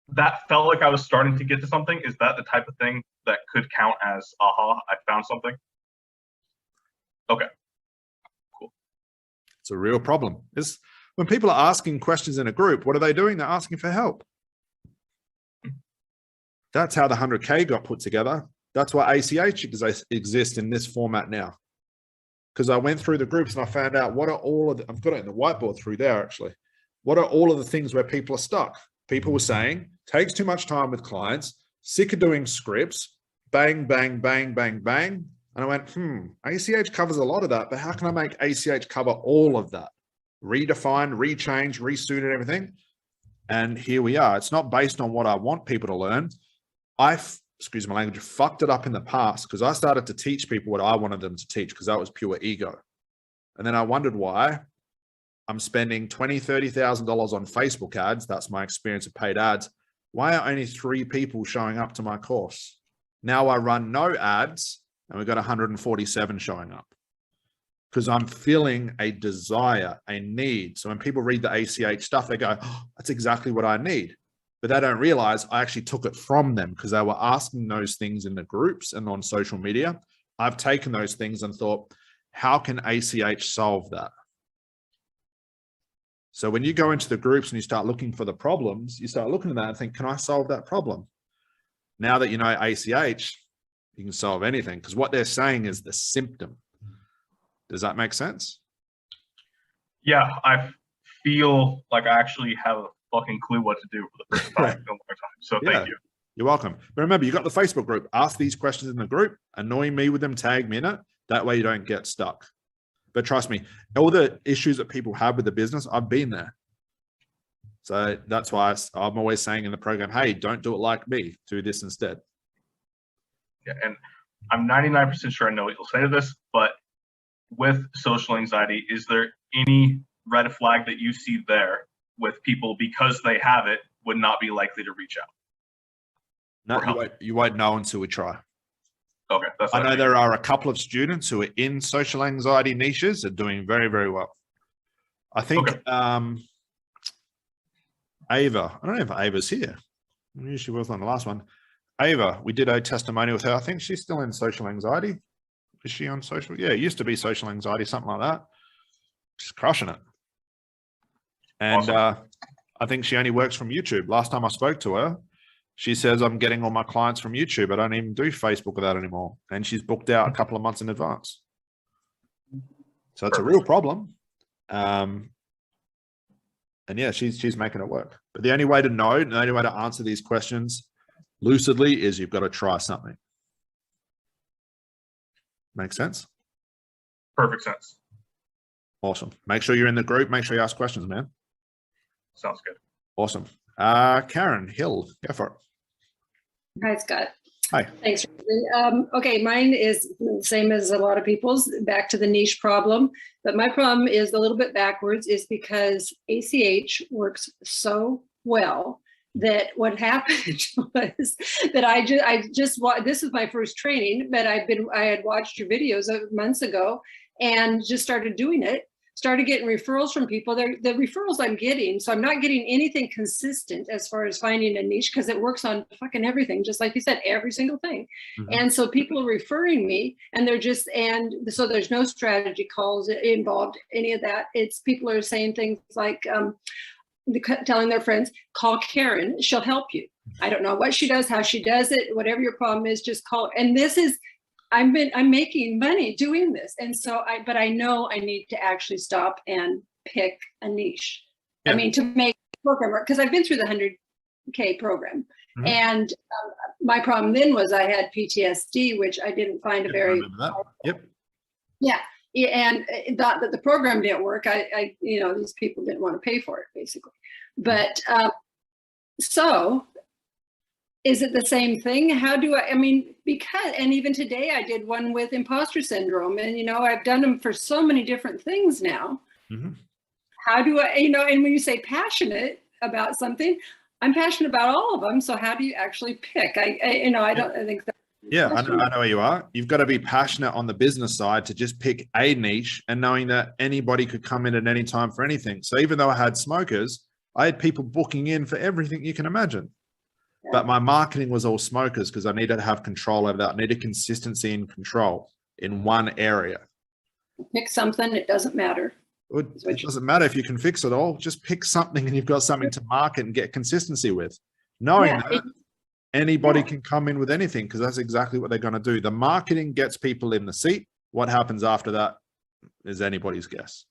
that felt like I was starting to get to something. Is that the type of thing that could count as, aha, I found something? Okay, cool. It's a real problem. It's when people are asking questions in a group, what are they doing? They're asking for help. That's how the 100K got put together. That's why ACH exists in this format now. because I went through the groups and I found out what are all of the, I've got it in the whiteboard through there actually. What are all of the things where people are stuck? People were saying, takes too much time with clients, sick of doing scripts, bang, bang, bang, bang, bang. And I went, ACH covers a lot of that, but how can I make ACH cover all of that? Redefine, rechange, resuit and everything. And here we are. It's not based on what I want people to learn. Excuse my language, fucked it up in the past because I started to teach people what I wanted them to teach because that was pure ego. And then I wondered why I'm spending $20,000, $30,000 on Facebook ads. That's my experience of paid ads. Why are only 3 people showing up to my course? Now I run no ads and we've got 147 showing up because I'm feeling a desire, a need. So when people read the ACH stuff, they go, oh, that's exactly what I need. But they don't realize I actually took it from them because they were asking those things in the groups and on social media. I've taken those things and thought, how can ACH solve that? So when you go into the groups and you start looking for the problems, you start looking at that and think, can I solve that problem? Now that you know ACH, you can solve anything because what they're saying is the symptom. Does that make sense? Yeah, I feel like I actually have a fucking clue what to do for the first time in a long time. So thank you. You're welcome. But remember, you got the Facebook group. Ask these questions in the group. Annoy me with them. Tag me in it. That way you don't get stuck. But trust me, all the issues that people have with the business, I've been there. So that's why I'm always saying in the program, hey, don't do it like me. Do this instead. Yeah, and I'm 99% sure I know what you'll say to this, but with social anxiety, is there any red flag that you see there with people because they have it would not be likely to reach out? No, you won't know until we try. Okay. That's I know there are a couple of students who are in social anxiety niches and doing very, very well. I think Ava, I don't know if Ava's here. I knew she was on the last one. Ava, we did a testimonial with her. I think she's still in social anxiety. Is she on social? Yeah, it used to be social anxiety, something like that. She's crushing it. And awesome. I think she only works from YouTube. Last time I spoke to her, she says, I'm getting all my clients from YouTube. I don't even do Facebook with that anymore. And she's booked out a couple of months in advance. So it's a real problem. And yeah, she's making it work. But the only way to know, the only way to answer these questions lucidly is you've got to try something. Make sense? Perfect sense. Awesome. Make sure you're in the group. Make sure you ask questions, man. Sounds good. Awesome. Karen Hill, go for it. Hi, Scott. Hi. Thanks. Okay, mine is the same as a lot of people's, back to the niche problem. But my problem is a little bit backwards, is because ACH works so well that what happened was that I just this is my first training, but I had watched your videos months ago and just started doing it. Started getting referrals from people. The referrals I'm getting, so I'm not getting anything consistent as far as finding a niche because it works on fucking everything, just like you said, every single thing. Mm-hmm. And so people are referring me, and so there's no strategy calls involved, any of that. It's people are saying things like telling their friends, call Karen, she'll help you. I don't know what she does, how she does it, whatever your problem is, just call her. And this is, I'm making money doing this. And so but I know I need to actually stop and pick a niche. Yeah. I mean, to make a program work, because I've been through the 100K program. Mm-hmm. And my problem then was I had PTSD, which I didn't find a very, yep. Yeah. And thought that the program didn't work. I these people didn't want to pay for it, basically. But so is it the same thing? How do I mean, because, and even today I did one with imposter syndrome, and, I've done them for so many different things now. Mm-hmm. How do I, and when you say passionate about something, I'm passionate about all of them. So how do you actually pick? I think that. Yeah, I know where you are. You've got to be passionate on the business side to just pick a niche and knowing that anybody could come in at any time for anything. So even though I had smokers, I had people booking in for everything you can imagine. Yeah. But my marketing was all smokers because I needed to have control over that. I needed consistency and control in one area. Pick something, it doesn't matter. It doesn't matter if you can fix it all. Just pick something and you've got something to market and get consistency with. Knowing that anybody can come in with anything because that's exactly what they're going to do. The marketing gets people in the seat. What happens after that is anybody's guess.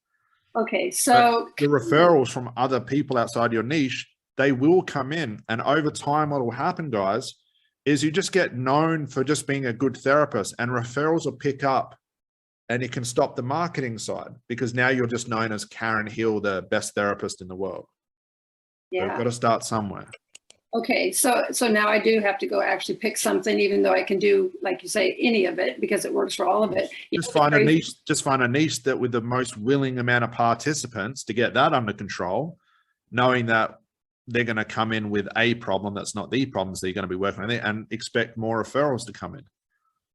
Okay, so But the referrals from other people outside your niche, they will come in, and over time what will happen, guys, is you just get known for just being a good therapist, and referrals will pick up, and you can stop the marketing side because now you're just known as Karen Hill, the best therapist in the world. So you've got to start somewhere. okay, so now I do have to go actually pick something, even though I can do, like you say, any of it because it works for all of it. Just find a niche. Just find a niche that with the most willing amount of participants to get that under control, knowing that they're going to come in with a problem that's not the problems that you're going to be working on, and expect more referrals to come in.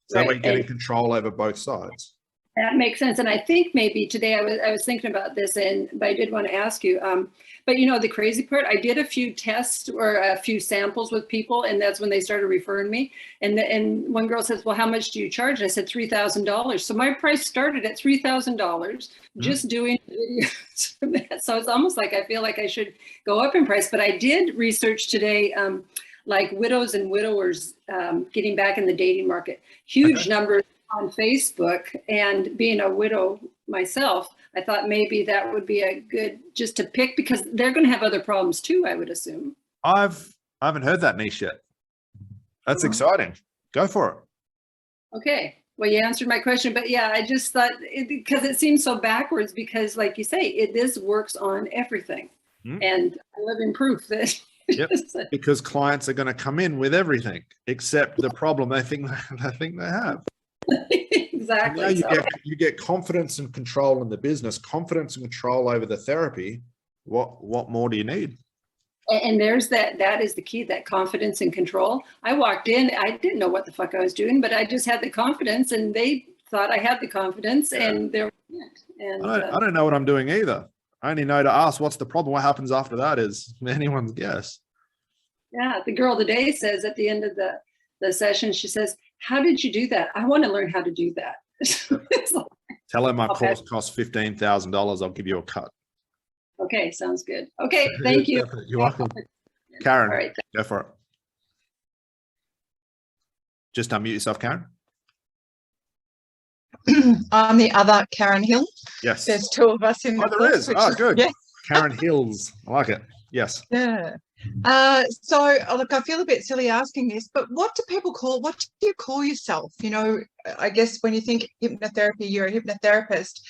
So that way you're getting control over both sides. That makes sense. And I think maybe today I was thinking about this, but I did want to ask you, but you know, the crazy part, I did a few tests or a few samples with people, and that's when they started referring me. And one girl says, well, how much do you charge? And I said, $3,000. So my price started at $3,000 just doing videos. So it's almost like I feel like I should go up in price. But I did research today, like widows and widowers getting back in the dating market, huge numbers on Facebook. And being a widow myself, I thought maybe that would be a good just to pick, because they're going to have other problems too, I would assume. I haven't heard that niche yet. That's exciting. Go for it. Okay. Well, you answered my question, but yeah, I just thought because it seems so backwards, because like you say, this works on everything. And I live in proof that because clients are going to come in with everything except the problem they think they have. Exactly. You get confidence and control in the business, confidence and control over the therapy. What more do you need? And there's that is the key, that confidence and control. I walked in, I didn't know what the fuck I was doing, but I just had the confidence, and they thought I had the confidence, and they're and I don't know what I'm doing either. I only know to ask what's the problem. What happens after that is anyone's guess. Yeah, the girl today says at the end of the session, she says, how did you do that? I want to learn how to do that. Like, tell her my course costs $15,000. I'll give you a cut. Okay, sounds good. Okay, thank you. You're welcome. Karen, all right, go for it. Just unmute yourself, Karen. I'm the other Karen Hill. Yes. There's two of us in the there is. Oh, good. Yeah. Karen Hills. I like it. Yes. Yeah. So look, I feel a bit silly asking this, but what do you call yourself? You know, I guess when you think hypnotherapy, you're a hypnotherapist,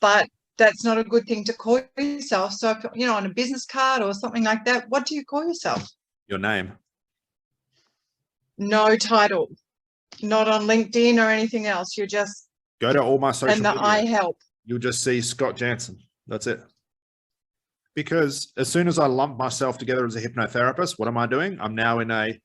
but that's not a good thing to call yourself. So, if, you know, on a business card or something like that, what do you call yourself? Your name. No title, not on LinkedIn or anything else. You're just go to all my social media. And I help. You'll just see Scott Jansen. That's it. Because as soon as I lump myself together as a hypnotherapist, what am I doing? I'm now in a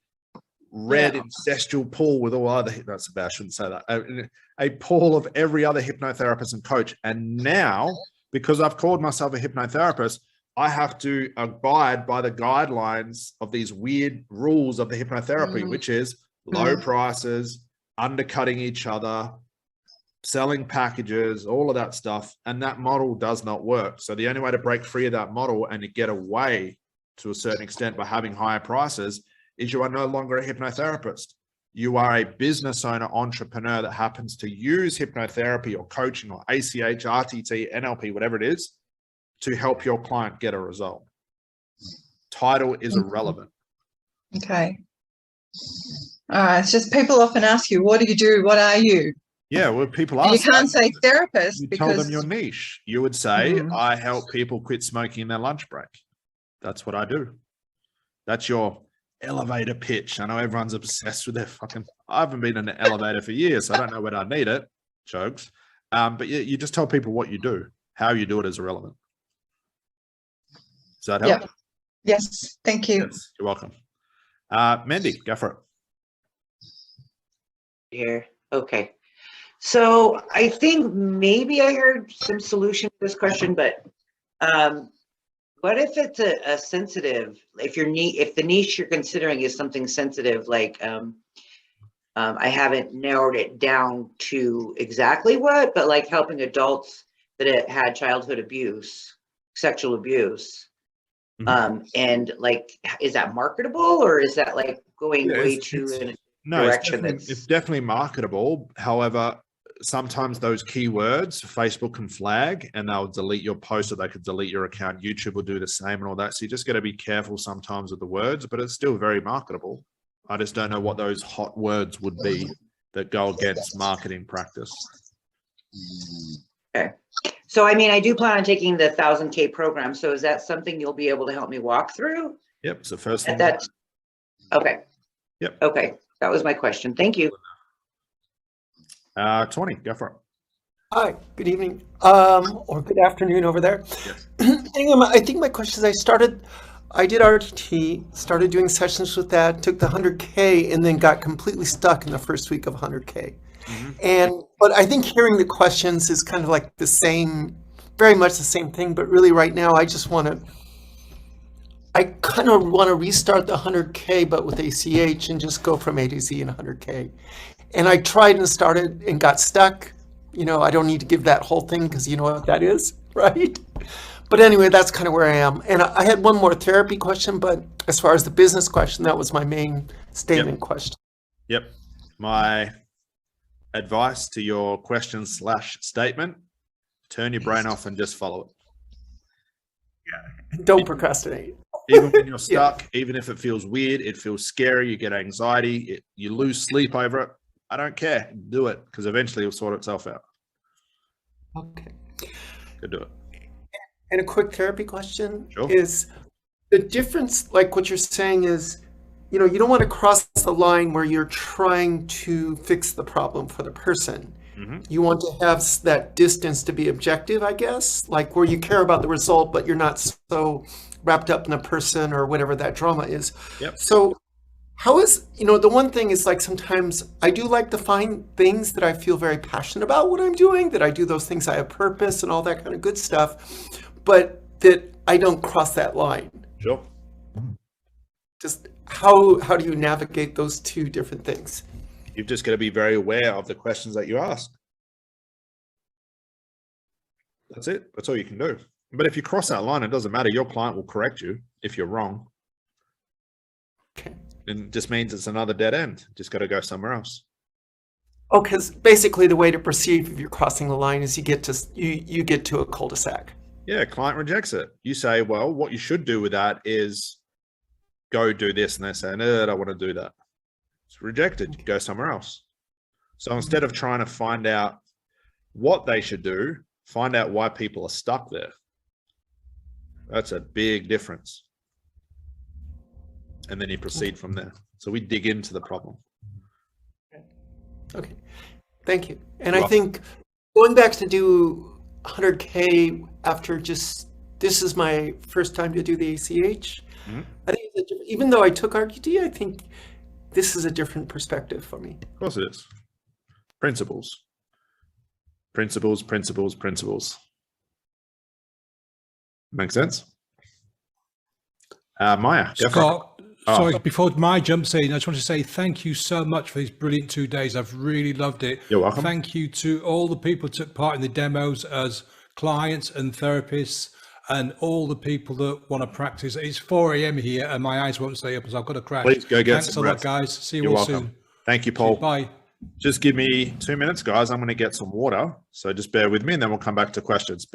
red incestual pool with all other, that's bad, I shouldn't say that, a pool of every other hypnotherapist and coach. And now, because I've called myself a hypnotherapist, I have to abide by the guidelines of these weird rules of the hypnotherapy, which is low prices, undercutting each other, selling packages, all of that stuff. And that model does not work. So the only way to break free of that model and to get away to a certain extent by having higher prices is you are no longer a hypnotherapist. You are a business owner, entrepreneur that happens to use hypnotherapy or coaching or ACH, RTT, NLP, whatever it is, to help your client get a result. Title is irrelevant. Okay. All right. It's just people often ask you, what do you do? What are you? Yeah, well, people ask. You can't say therapist you because tell them your niche. You would say, I help people quit smoking in their lunch break. That's what I do. That's your elevator pitch. I know everyone's obsessed with their fucking, I haven't been in an elevator for years, so I don't know when I need it, jokes. But you just tell people what you do. How you do it is irrelevant. Does that help? Yep. Yes, thank you. Yes, you're welcome. Mandy, go for it. Here. Okay. So I think maybe I heard some solution to this question, but what if it's a sensitive, if the niche you're considering is something sensitive, like I haven't narrowed it down to exactly what, but like helping adults that had childhood abuse, sexual abuse. And like, is that marketable, or is that like going way too in a direction that's... It's definitely marketable. However, sometimes those keywords Facebook can flag and they'll delete your post, or they could delete your account. YouTube will do the same and all that. So you just got to be careful sometimes with the words, but it's still very marketable. I just don't know what those hot words would be that go against marketing practice. Okay. So, I mean, I do plan on taking the 1000K program. So is that something you'll be able to help me walk through? Yep. So first thing. Okay. Yep. Okay. That was my question. Thank you. 20, go for it. Hi, good evening, or good afternoon over there. Yes. Anyway, I think my question is I did RTT, started doing sessions with that, took the 100K, and then got completely stuck in the first week of 100K. But I think hearing the questions is kind of like the same, very much the same thing, but really right now I kind of want to restart the 100K, but with ACH and just go from A to Z in 100K. And I tried and started and got stuck. You know, I don't need to give that whole thing because you know what that is, right? But anyway, that's kind of where I am. And I had one more therapy question, but as far as the business question, that was my main statement question. Yep. My advice to your question / statement, turn your brain off and just follow it. Yeah. Don't procrastinate. Even when you're stuck, even if it feels weird, it feels scary, you get anxiety, you lose sleep over it. I don't care. Do it, because eventually it'll sort itself out. Okay. Go do it. And a quick therapy question Sure. is the difference, like what you're saying is, you know, you don't want to cross the line where you're trying to fix the problem for the person. You want to have that distance to be objective, I guess, like where you care about the result, but you're not so wrapped up in the person or whatever that drama is. Yep. So how is, you know, the one thing is like sometimes I do like to find things that I feel very passionate about what I'm doing, that I do those things I have purpose and all that kind of good stuff, but that I don't cross that line. Sure. Just how do you navigate those two different things? You've just got to be very aware of the questions that you ask. That's it. That's all you can do. But if you cross that line, it doesn't matter. Your client will correct you if you're wrong. Okay. It just means it's another dead end. Just got to go somewhere else. Oh, because basically the way to perceive if you're crossing the line is you get to a cul-de-sac. Yeah, client rejects it. You say, well, what you should do with that is go do this, and they say, no, I don't want to do that. It's rejected. Go somewhere else. So instead of trying to find out what they should do, find out why people are stuck there. That's a big difference. And then you proceed from there. So we dig into the problem. Okay, thank you. And I think going back to do 100K after this is my first time to do the ACH. I think even though I took RQT, I think this is a different perspective for me. Of course it is. Principles. Principles, principles, principles. Make sense? Maya. Scott, sorry, before Maya jumps in, I just want to say thank you so much for these brilliant 2 days. I've really loved it. You're welcome. Thank you to all the people who took part in the demos as clients and therapists, and all the people that want to practice. It's 4 a.m. here and my eyes won't stay up as I've got to crash. Please go get Thanks some a lot, rest. guys. See you You're all welcome. soon. Thank you, Paul. Bye. Just give me 2 minutes, guys. I'm going to get some water. So just bear with me and then we'll come back to questions.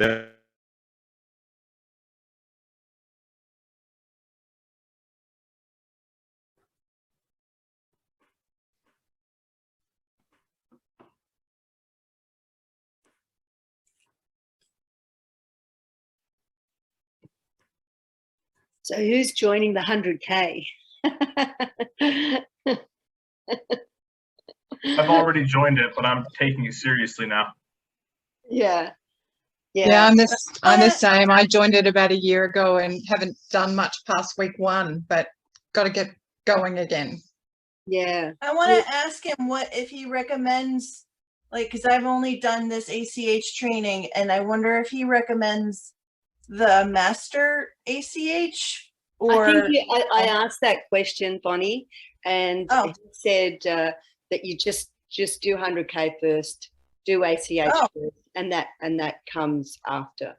So who's joining the 100K? I've already joined it, but I'm taking it seriously now. Yeah. Yeah, I'm the same. I joined it about a year ago and haven't done much past week 1, but got to get going again. Yeah. I want to ask him what if he recommends, like, because I've only done this ACH training, and I wonder if he recommends the master ACH or. I think I asked that question, Bonnie, and he said that you just do 100K first, do ACH first, and that comes after.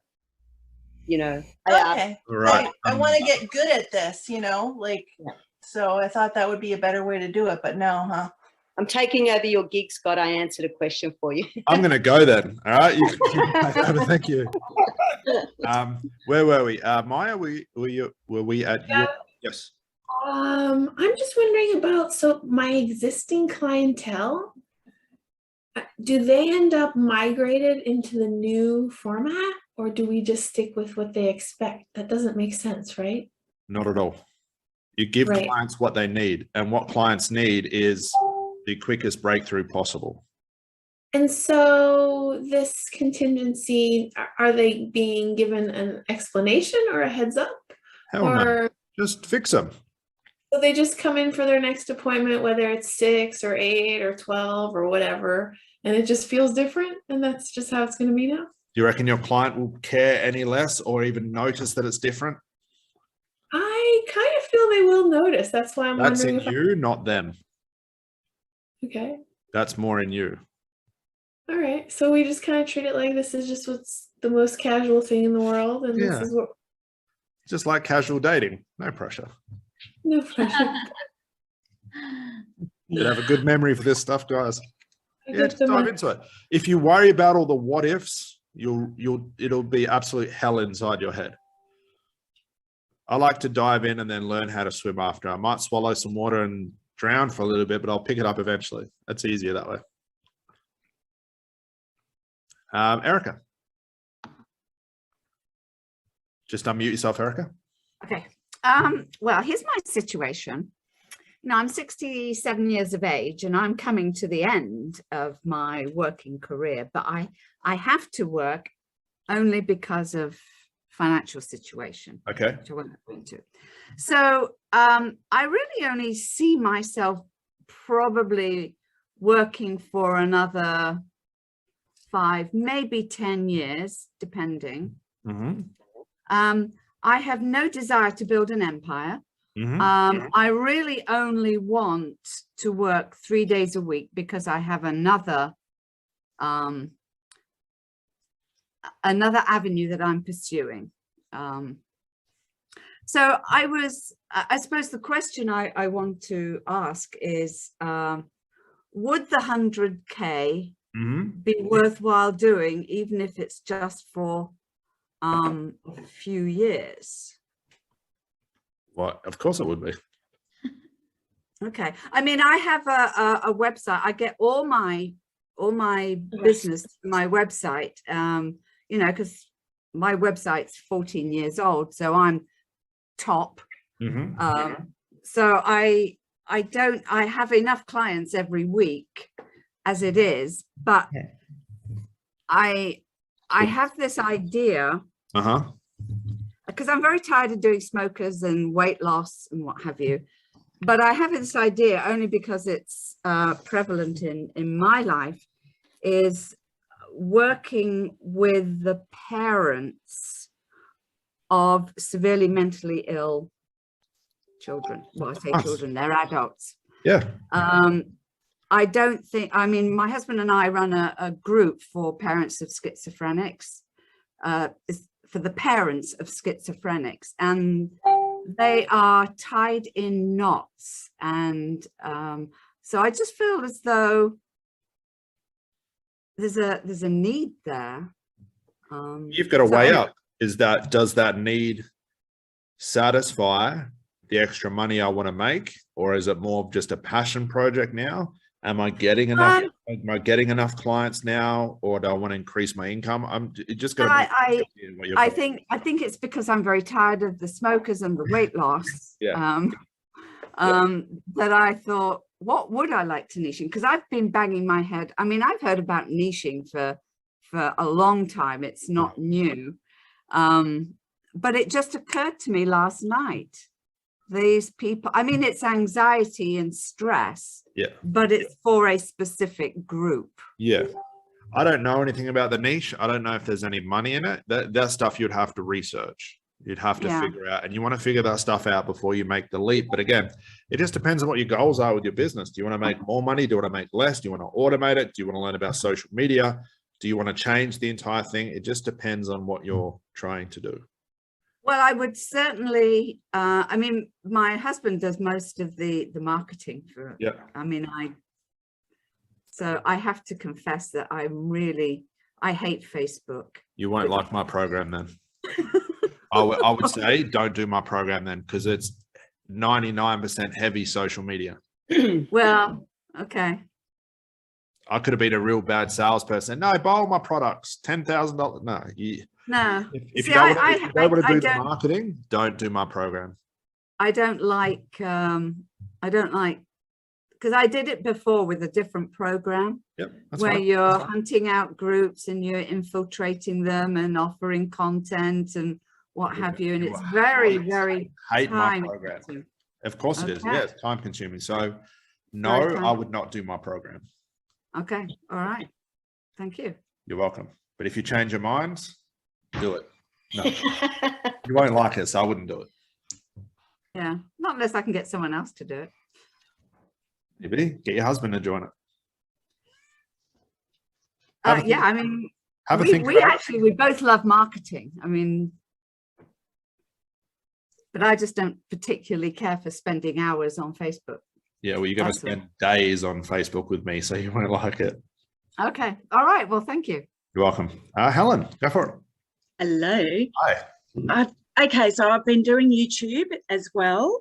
You know. Okay. Right. I want to get good at this, you know, like. Yeah. So I thought that would be a better way to do it, but no, huh? I'm taking over your gig, Scott. I answered a question for you. I'm going to go then. All right. You can take over. Thank you. Where were we? Maya, were we at your, yes. I'm just wondering about, so my existing clientele, do they end up migrated into the new format, or do we just stick with what they expect? That doesn't make sense, right? Not at all. You give clients what they need, and what clients need is the quickest breakthrough possible. And so this contingency, are they being given an explanation or a heads up? Hell no. Just fix them. So they just come in for their next appointment, whether it's 6 or 8 or 12 or whatever, and it just feels different, and that's just how it's going to be now? Do you reckon your client will care any less or even notice that it's different? I kind of feel they will notice. That's why I'm That's wondering in you, not them. Okay. That's more in you. All right. So we just kind of treat it like this is just what's the most casual thing in the world, and this is what. Just like casual dating, no pressure. No pressure. You'd have a good memory for this stuff, guys. Yeah, just dive into it. If you worry about all the what ifs, it'll be absolute hell inside your head. I like to dive in and then learn how to swim after. I might swallow some water and drown for a little bit, but I'll pick it up eventually. That's easier that way. Erica. Just unmute yourself, Erica. Okay. Well, here's my situation. You know, I'm 67 years of age and I'm coming to the end of my working career, but I have to work only because of financial situation. Okay. Which I won't go into. So I really only see myself probably working for another 5, maybe 10 years, depending. Mm-hmm. I have no desire to build an empire. Mm-hmm. I really only want to work 3 days a week because I have another avenue that I'm pursuing. So I suppose the question I want to ask is, would the 100K be worthwhile doing, even if it's just for a few years? Well, of course it would be. Okay. I mean, I have a website. I get all my business to my website, you know, because my website's 14 years old, so I'm top. So I have enough clients every week as it is, but I have this idea, because I'm very tired of doing smokers and weight loss and what have you, but I have this idea only because it's prevalent in my life, is working with the parents of severely mentally ill children. Well, I say children, they're adults. Yeah. I don't think, I mean, my husband and I run a group for parents of schizophrenics, for the parents of schizophrenics, and they are tied in knots. And so I just feel as though there's a need there. You've got to weigh up, does that need satisfy the extra money I want to make, or is it more of just a passion project now? Am I getting enough? Am I getting enough clients now, or do I want to increase my income? I'm just going to. I think it's because I'm very tired of the smokers and the weight loss. Yeah. That I thought, what would I like to niche in? Because I've been banging my head. I mean, I've heard about niching for a long time. It's not new, but it just occurred to me last night. These people, I mean, it's anxiety and stress, but it's for a specific group. Yeah. I don't know anything about the niche. I don't know if there's any money in it. That stuff you'd have to research. You'd have to figure out, and you want to figure that stuff out before you make the leap. But again, it just depends on what your goals are with your business. Do you want to make more money? Do you want to make less? Do you want to automate it? Do you want to learn about social media? Do you want to change the entire thing? It just depends on what you're trying to do. Well, I would certainly, I mean, my husband does most of the marketing for, I mean, So I have to confess that I hate Facebook. You won't like my program then. I would say don't do my program then, because it's 99% heavy social media. Well, okay. I could have been a real bad salesperson. No, buy all my products, $10,000. No, No. if See, you don't want to do the don't- marketing, don't do my program. I don't like, because I did it before with a different program. Yep, that's where fine. you're hunting out groups and you're infiltrating them and offering content and what have you. And it's very, very Hate my time program. consuming. Of course it is. Okay. Yeah, it's time consuming. So no, Very time- I would not do my program. Okay. All right. Thank you. You're welcome. But if you change your mind, do it. No, you won't like it, so I wouldn't do it. Yeah. Not unless I can get someone else to do it. Maybe get your husband to join it. Yeah, I mean, have a we think about it. actually, we both love marketing. I mean, but I just don't particularly care for spending hours on Facebook. Yeah, well, you're going to That's all. spend days on Facebook with me, so you won't like it. Okay. All right. Well, thank you. You're welcome. Helen, go for it. Hello. Hi. Okay, so I've been doing YouTube as well.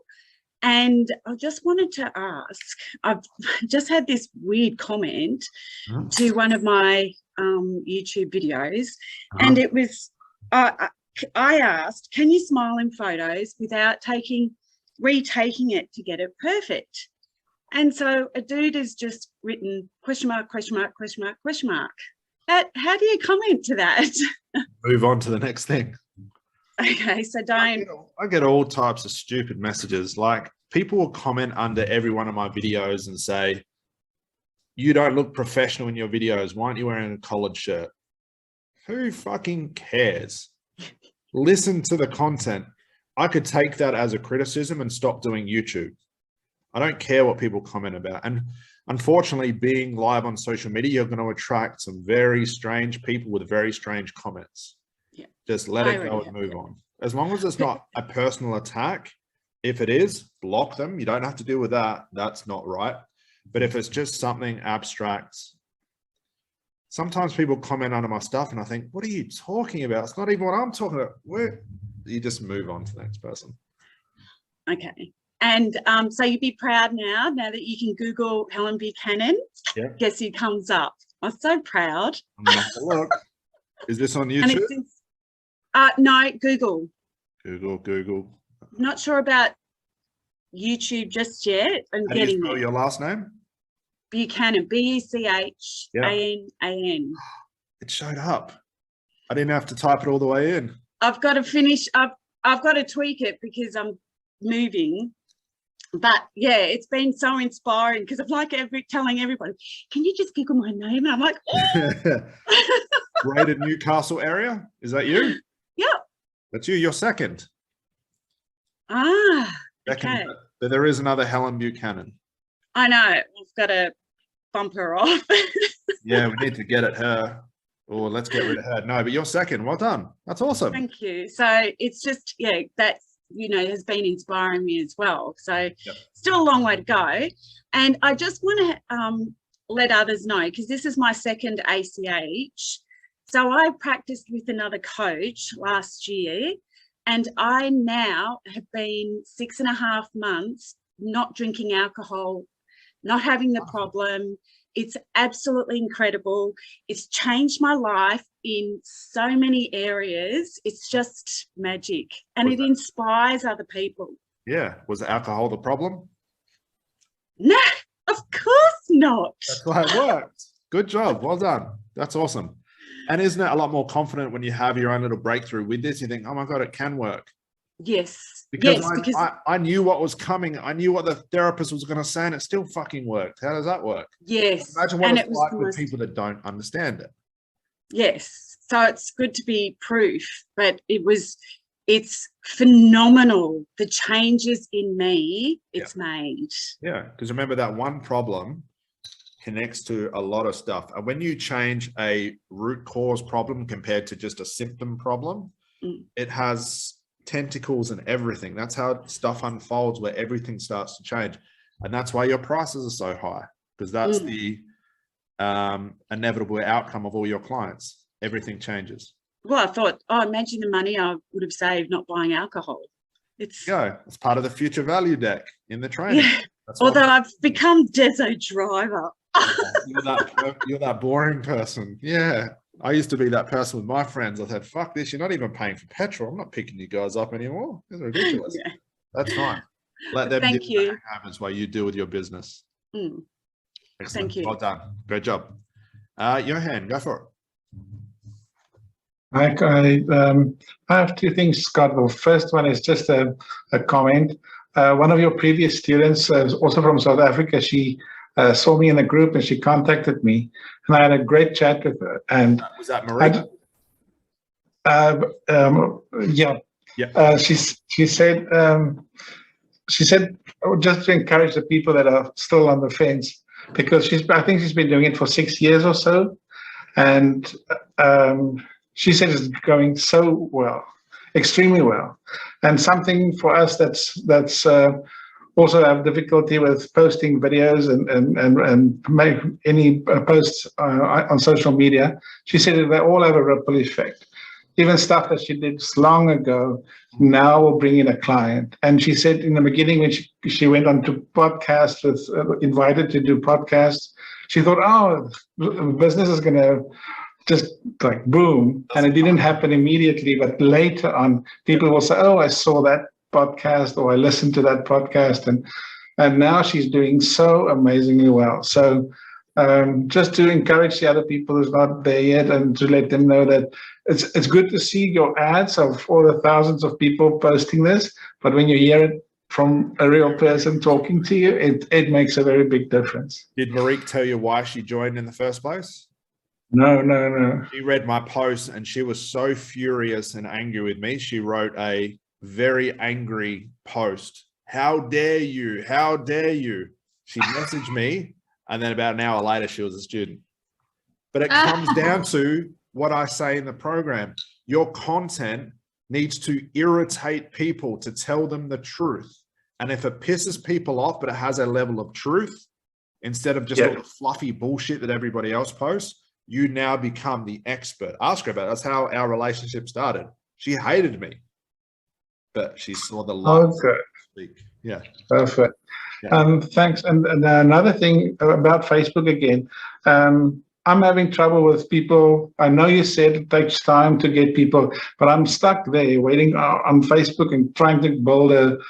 And I just wanted to ask, I've just had this weird comment to one of my YouTube videos. And it was, I asked, can you smile in photos without retaking it to get it perfect? And so a dude has just written question mark, question mark, question mark, question mark. How do you comment to that? Move on to the next thing. Okay, so don't. I get all types of stupid messages. Like, people will comment under every one of my videos and say, you don't look professional in your videos. Why aren't you wearing a collared shirt? Who fucking cares? Listen to the content. I could take that as a criticism and stop doing YouTube. I don't care what people comment about. And unfortunately, being live on social media, you're going to attract some very strange people with very strange comments. Yeah. Just let it go and move on. As long as it's not a personal attack, if it is, block them. You don't have to deal with that. That's not right. But if it's just something abstract, sometimes people comment under my stuff and I think, what are you talking about? It's not even what I'm talking about. You just move on to the next person. Okay. And so you'd be proud now that you can Google Helen Buchanan. Yeah. Guess who comes up? I'm so proud. I'm gonna have to look. Is this on And YouTube? no, Google. Google. Not sure about YouTube just yet. I'm How do you getting spell there. your last name? Buchanan, Buchanan. It showed up. I didn't have to type it all the way in. I've got to finish. I've got to tweak it because I'm moving. But yeah, it's been so inspiring because I'm like telling everybody, can you just Google my name? And I'm like, oh. Greater Newcastle area? Is that you? Yep. That's you. You're second. Okay. But there is another Helen Buchanan. I know. We've got to bump her off. Yeah, we need to get at her. Or let's get rid of her. No, but you're second. Well done. That's awesome. Thank you. So it's just, yeah, that's, has been inspiring me as well. So still a long way to go. And I just want to let others know, because this is my second ACH. So I practiced with another coach last year, and I now have been 6.5 months not drinking alcohol, not having the problem. It's absolutely incredible. It's changed my life in so many areas. It's just magic, and it inspires other people. Yeah. Was alcohol the problem? No, of course not. That's why it worked. Good job. Well done. That's awesome. And isn't it a lot more confident when you have your own little breakthrough with this? You think, oh my God, it can work. Yes. Because, yes, because I knew what was coming. I knew what the therapist was going to say, and it still fucking worked. How does that work? Yes. Imagine what and it's it was like the with most- people that don't understand it. Yes. So it's good to be proof, but it's phenomenal. The changes in me it's made. Yeah, because remember that one problem connects to a lot of stuff. And when you change a root cause problem compared to just a symptom problem, it has tentacles and everything. That's how stuff unfolds, where everything starts to change. And that's why your prices are so high, because that's inevitable outcome of all your clients. Everything changes. Well, I thought, oh, imagine the money I would have saved not buying alcohol. It's part of the future value deck in the training. Yeah. Although I've become Deso driver. You're that boring person. Yeah. I used to be that person with my friends. I said, fuck this, you're not even paying for petrol. I'm not picking you guys up anymore. It's ridiculous. Yeah. That's fine. Let them Thank you. What happens while you deal with your business. Excellent. Thank you. Well done. Great job. Johan, go for it. I have two things, Scott. The first one is just a comment. One of your previous students, also from South Africa, she saw me in a group and she contacted me, and I had a great chat with her. And was that Marie? Yeah. She said just to encourage the people that are still on the fence, because I think she's been doing it for 6 years or so, and she said it's going so well, extremely well. And something for us that's also have difficulty with posting videos and make any posts on social media. She said that they all have a ripple effect. Even stuff that she did long ago now will bring in a client. And she said in the beginning, when she went on to podcasts, invited to do podcasts, she thought, oh, business is going to just like boom. And it didn't happen immediately, but later on, people will say, oh, I saw that podcast, or I listened to that podcast. And now she's doing so amazingly well. So just to encourage the other people who's not there yet, and to let them know that it's good to see your ads of all the thousands of people posting this, but when you hear it from a real person talking to you, it makes a very big difference. Did Marique tell you why she joined in the first place? No. She read my post and she was so furious and angry with me. She wrote a very angry post. How dare you? How dare you? She messaged me, and then about an hour later, she was a student. But it comes down to what I say in the program. Your content needs to irritate people to tell them the truth. And if it pisses people off, but it has a level of truth, instead of just all the fluffy bullshit that everybody else posts, you now become the expert. Ask her about it. That's how our relationship started. She hated me, but she saw the light. Okay. Yeah. Perfect. Yeah. Thanks. And another thing about Facebook again, I'm having trouble with people. I know you said it takes time to get people, but I'm stuck there waiting on Facebook and trying to build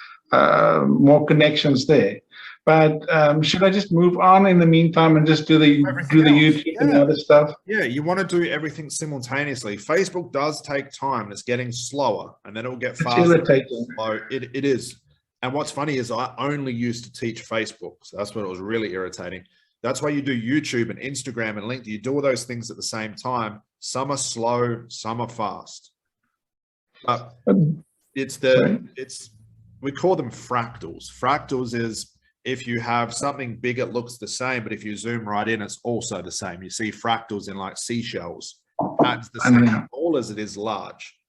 more connections there. But should I just move on in the meantime and just do the YouTube and other stuff? Yeah, you want to do everything simultaneously. Facebook does take time. It's getting slower, and then it will get faster. It's irritating. Slow. It is. And what's funny is I only used to teach Facebook. So that's when it was really irritating. That's why you do YouTube and Instagram and LinkedIn. You do all those things at the same time. Some are slow, some are fast. But we call them fractals. Fractals is if you have something big, it looks the same, but if you zoom right in, it's also the same. You see fractals in like seashells. That's the same small as it is large.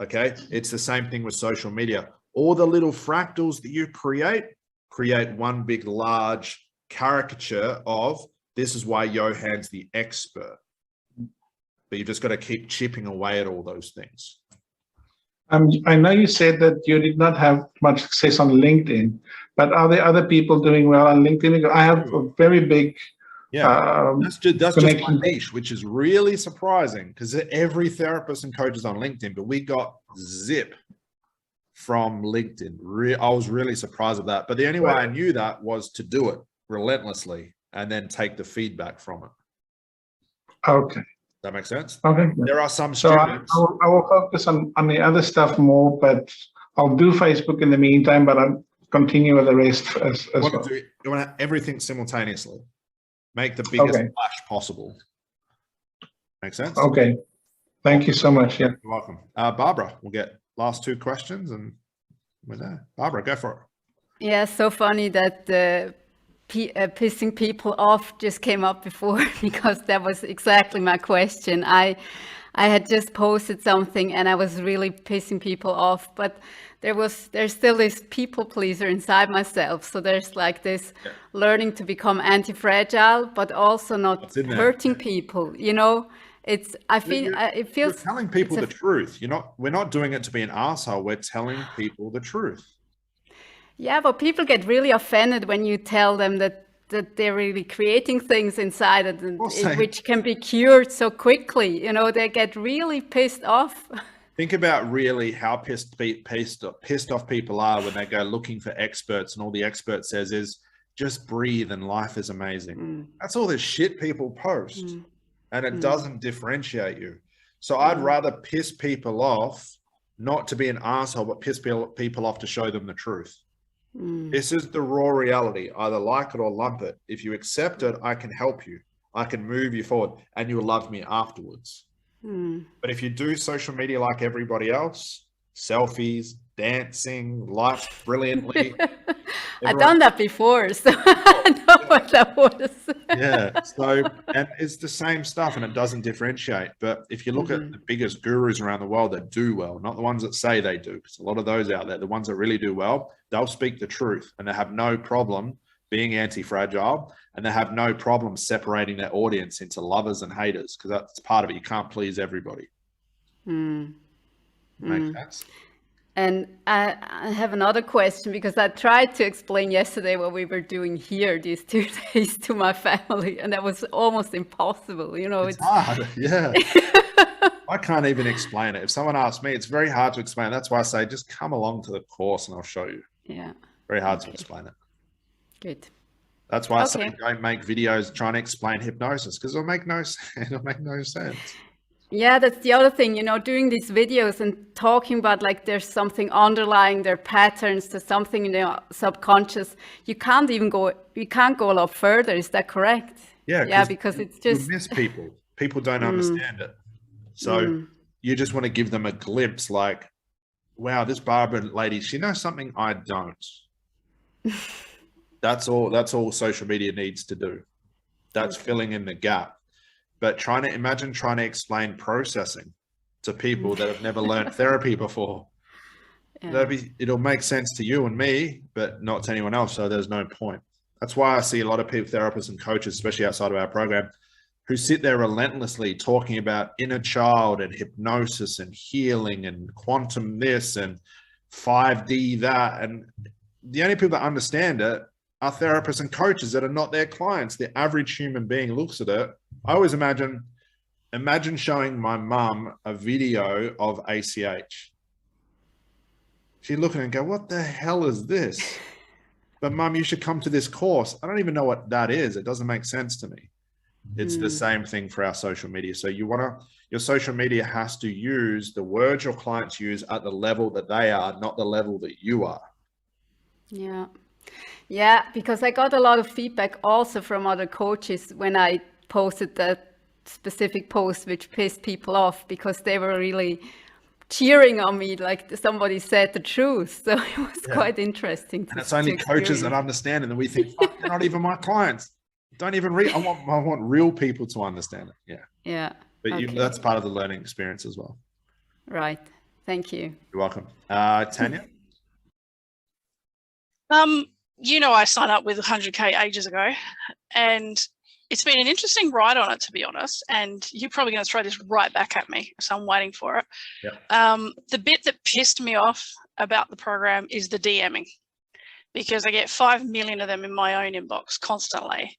Okay, it's the same thing with social media. All the little fractals that you create one big, large caricature of this is why Johan's the expert. But you've just got to keep chipping away at all those things. I know you said that you did not have much success on LinkedIn, but are there other people doing well on LinkedIn? I have a very big that's just my niche, which is really surprising because every therapist and coach is on LinkedIn, but we got zip from LinkedIn. I was really surprised with that. But the only way I knew that was to do it relentlessly and then take the feedback from it. Okay. That makes sense? Okay. There are some so students. I will focus on the other stuff more, but I'll do Facebook in the meantime, but I'll continue with the rest as well. You want to everything simultaneously. Make the biggest splash possible. Make sense? Okay. Thank you so much. Yeah. You're welcome. Barbara, we'll get last two questions and we're there. Barbara, go for it. Yeah, so funny that pissing people off just came up before because that was exactly my question. I I had just posted something and I was really pissing people off, but there's still this people pleaser inside myself. So there's like this learning to become anti-fragile, but also not hurting people, you know. It's, I feel, it feels. You're telling people the truth. We're not doing it to be an asshole. We're telling people the truth. Yeah, but people get really offended when you tell them that they're really creating things inside it, which can be cured so quickly. You know, they get really pissed off. Think about really how pissed off people are when they go looking for experts, and all the expert says is just breathe and life is amazing. That's all this shit people post, and it doesn't differentiate you. So I'd rather piss people off, not to be an asshole, but piss people off to show them the truth. This is the raw reality. Either like it or lump it. If you accept it, I can help you. I can move you forward, and you'll love me afterwards. But if you do social media like everybody else, selfies, dancing, life brilliantly. I've done that before, so I know what that was. Yeah, so, and it's the same stuff and it doesn't differentiate. But if you look at the biggest gurus around the world that do well, not the ones that say they do, because a lot of those out there, the ones that really do well, they'll speak the truth and they have no problem being anti-fragile, and they have no problem separating their audience into lovers and haters, because that's part of it. You can't please everybody. Makes sense? And I have another question, because I tried to explain yesterday what we were doing here these 2 days to my family, and that was almost impossible. You know, it's hard. Yeah. I can't even explain it. If someone asks me, it's very hard to explain. That's why I say, just come along to the course and I'll show you. Yeah. Very hard to explain it. Good. That's why I say don't make videos trying to explain hypnosis, because it'll make no sense. Yeah, that's the other thing, you know, doing these videos and talking about like there's something underlying their patterns, to something in their subconscious. You can't go a lot further. Is that correct? Yeah, because it's just you miss people. People don't understand it. So you just want to give them a glimpse, like, wow, this Barbara lady, she knows something I don't. That's all social media needs to do. That's filling in the gap. But imagine trying to explain processing to people that have never learned therapy before. It'll make sense to you and me, but not to anyone else. So there's no point. That's why I see a lot of people, therapists and coaches, especially outside of our program, who sit there relentlessly talking about inner child and hypnosis and healing and quantum this and 5D that. And the only people that understand it are therapists and coaches that are not their clients. The average human being looks at it. I always imagine showing my mum a video of ACH. She'd look at it and go, what the hell is this? But mum, you should come to this course. I don't even know what that is. It doesn't make sense to me. It's the same thing for our social media. So your social media has to use the words your clients use at the level that they are, not the level that you are. Yeah. Yeah, because I got a lot of feedback also from other coaches when I posted that specific post, which pissed people off, because they were really cheering on me, like somebody said the truth. So it was quite interesting. And it's only coaches that understand, and then we think, fuck, they're not even my clients. Don't even read. I want real people to understand it. Yeah. Yeah. But that's part of the learning experience as well. Right. Thank you. You're welcome. Tanya? You know, I signed up with 100K ages ago, and it's been an interesting ride on it, to be honest. And you're probably going to throw this right back at me, so I'm waiting for it. The bit that pissed me off about the program is the DMing, because I get 5 million of them in my own inbox constantly.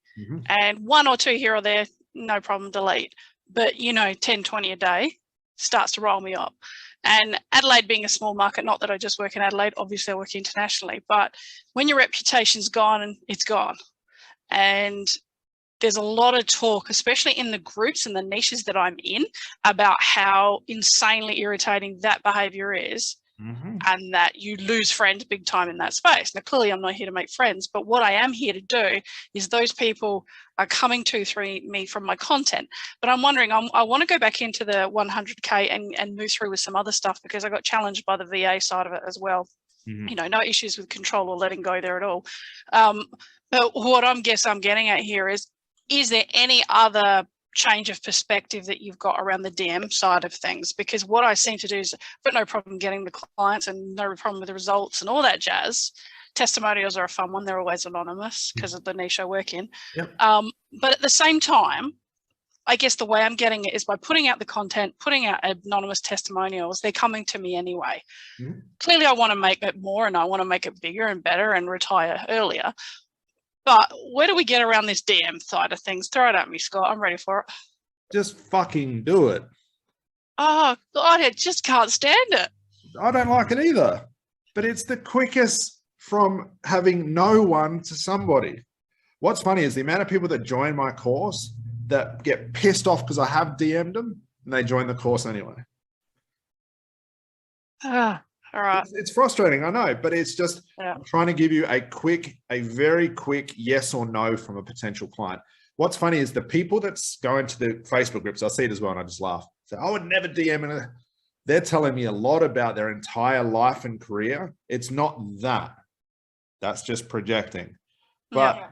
And 1 or 2 here or there, no problem, delete. But, you know, 10, 20 a day starts to roll me up. And Adelaide being a small market, not that I just work in Adelaide, obviously I work internationally, but when your reputation's gone, and it's gone. And there's a lot of talk, especially in the groups and the niches that I'm in, about how insanely irritating that behavior is. And that you lose friends big time in that space. Now, clearly, I'm not here to make friends, but what I am here to do is those people are coming through me from my content. But I'm wondering, I want to go back into the 100K and move through with some other stuff, because I got challenged by the VA side of it as well. You know, no issues with control or letting go there at all. But what I'm getting at here is there any other change of perspective that you've got around the DM side of things, because what I seem to do is I've got no problem getting the clients and no problem with the results and all that jazz. Testimonials are a fun one. They're always anonymous because of the niche I work in. Yep. But at the same time, I guess the way I'm getting it is by putting out the content, putting out anonymous testimonials, they're coming to me anyway. Mm-hmm. Clearly, I want to make it more and I want to make it bigger and better and retire earlier. But where do we get around this DM side of things? Throw it at me, Scott. I'm ready for it. Just fucking do it. Oh, God, I just can't stand it. I don't like it either. But it's the quickest from having no one to somebody. What's funny is the amount of people that join my course that get pissed off because I have DM'd them and they join the course anyway. All right. It's frustrating, I know, but it's just I'm trying to give you a very quick yes or no from a potential client. What's funny is the people that go into the Facebook groups, I see it as well and I just laugh. So I would never DM. They're telling me a lot about their entire life and career. It's not that. That's just projecting. But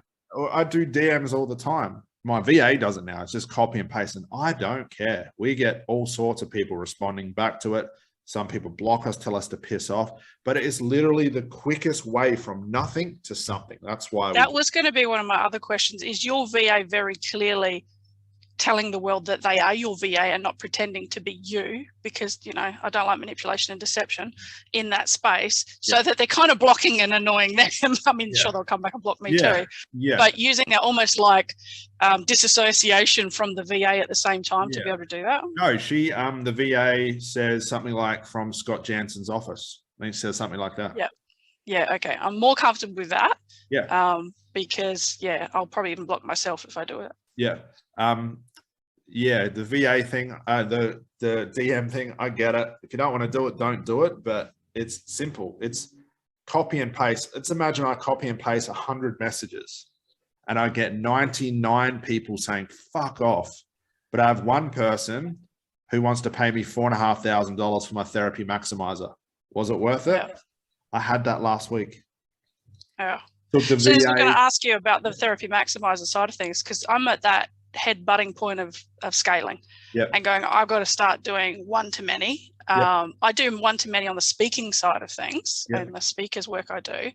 I do DMs all the time. My VA does it now. It's just copy and paste and I don't care. We get all sorts of people responding back to it. Some people block us, tell us to piss off, but it is literally the quickest way from nothing to something. That's why that was going to be one of my other questions. Is your VA very clearly telling the world that they are your VA and not pretending to be you? Because, you know, I don't like manipulation and deception in that space, so that they're kind of blocking and annoying them. I mean, sure, they'll come back and block me too. But using that almost like disassociation from the VA at the same time to be able to do that. No, the VA says something like from Scott Jansen's office. I think it says something like that. Yeah. Okay. I'm more comfortable with that. Yeah. Because I'll probably even block myself if I do it. Yeah. The VA thing, the DM thing, I get it. If you don't want to do it, don't do it. But it's simple. It's copy and paste. Let's imagine I copy and paste 100 messages and I get 99 people saying, fuck off. But I have one person who wants to pay me $4,500 for my therapy maximizer. Was it worth it? Yeah. I had that last week. Yeah. So I'm going to ask you about the therapy maximizer side of things, because I'm at that head butting point of scaling and going, I've got to start doing one-to-many. I do one-to-many on the speaking side of things and the speaker's work I do.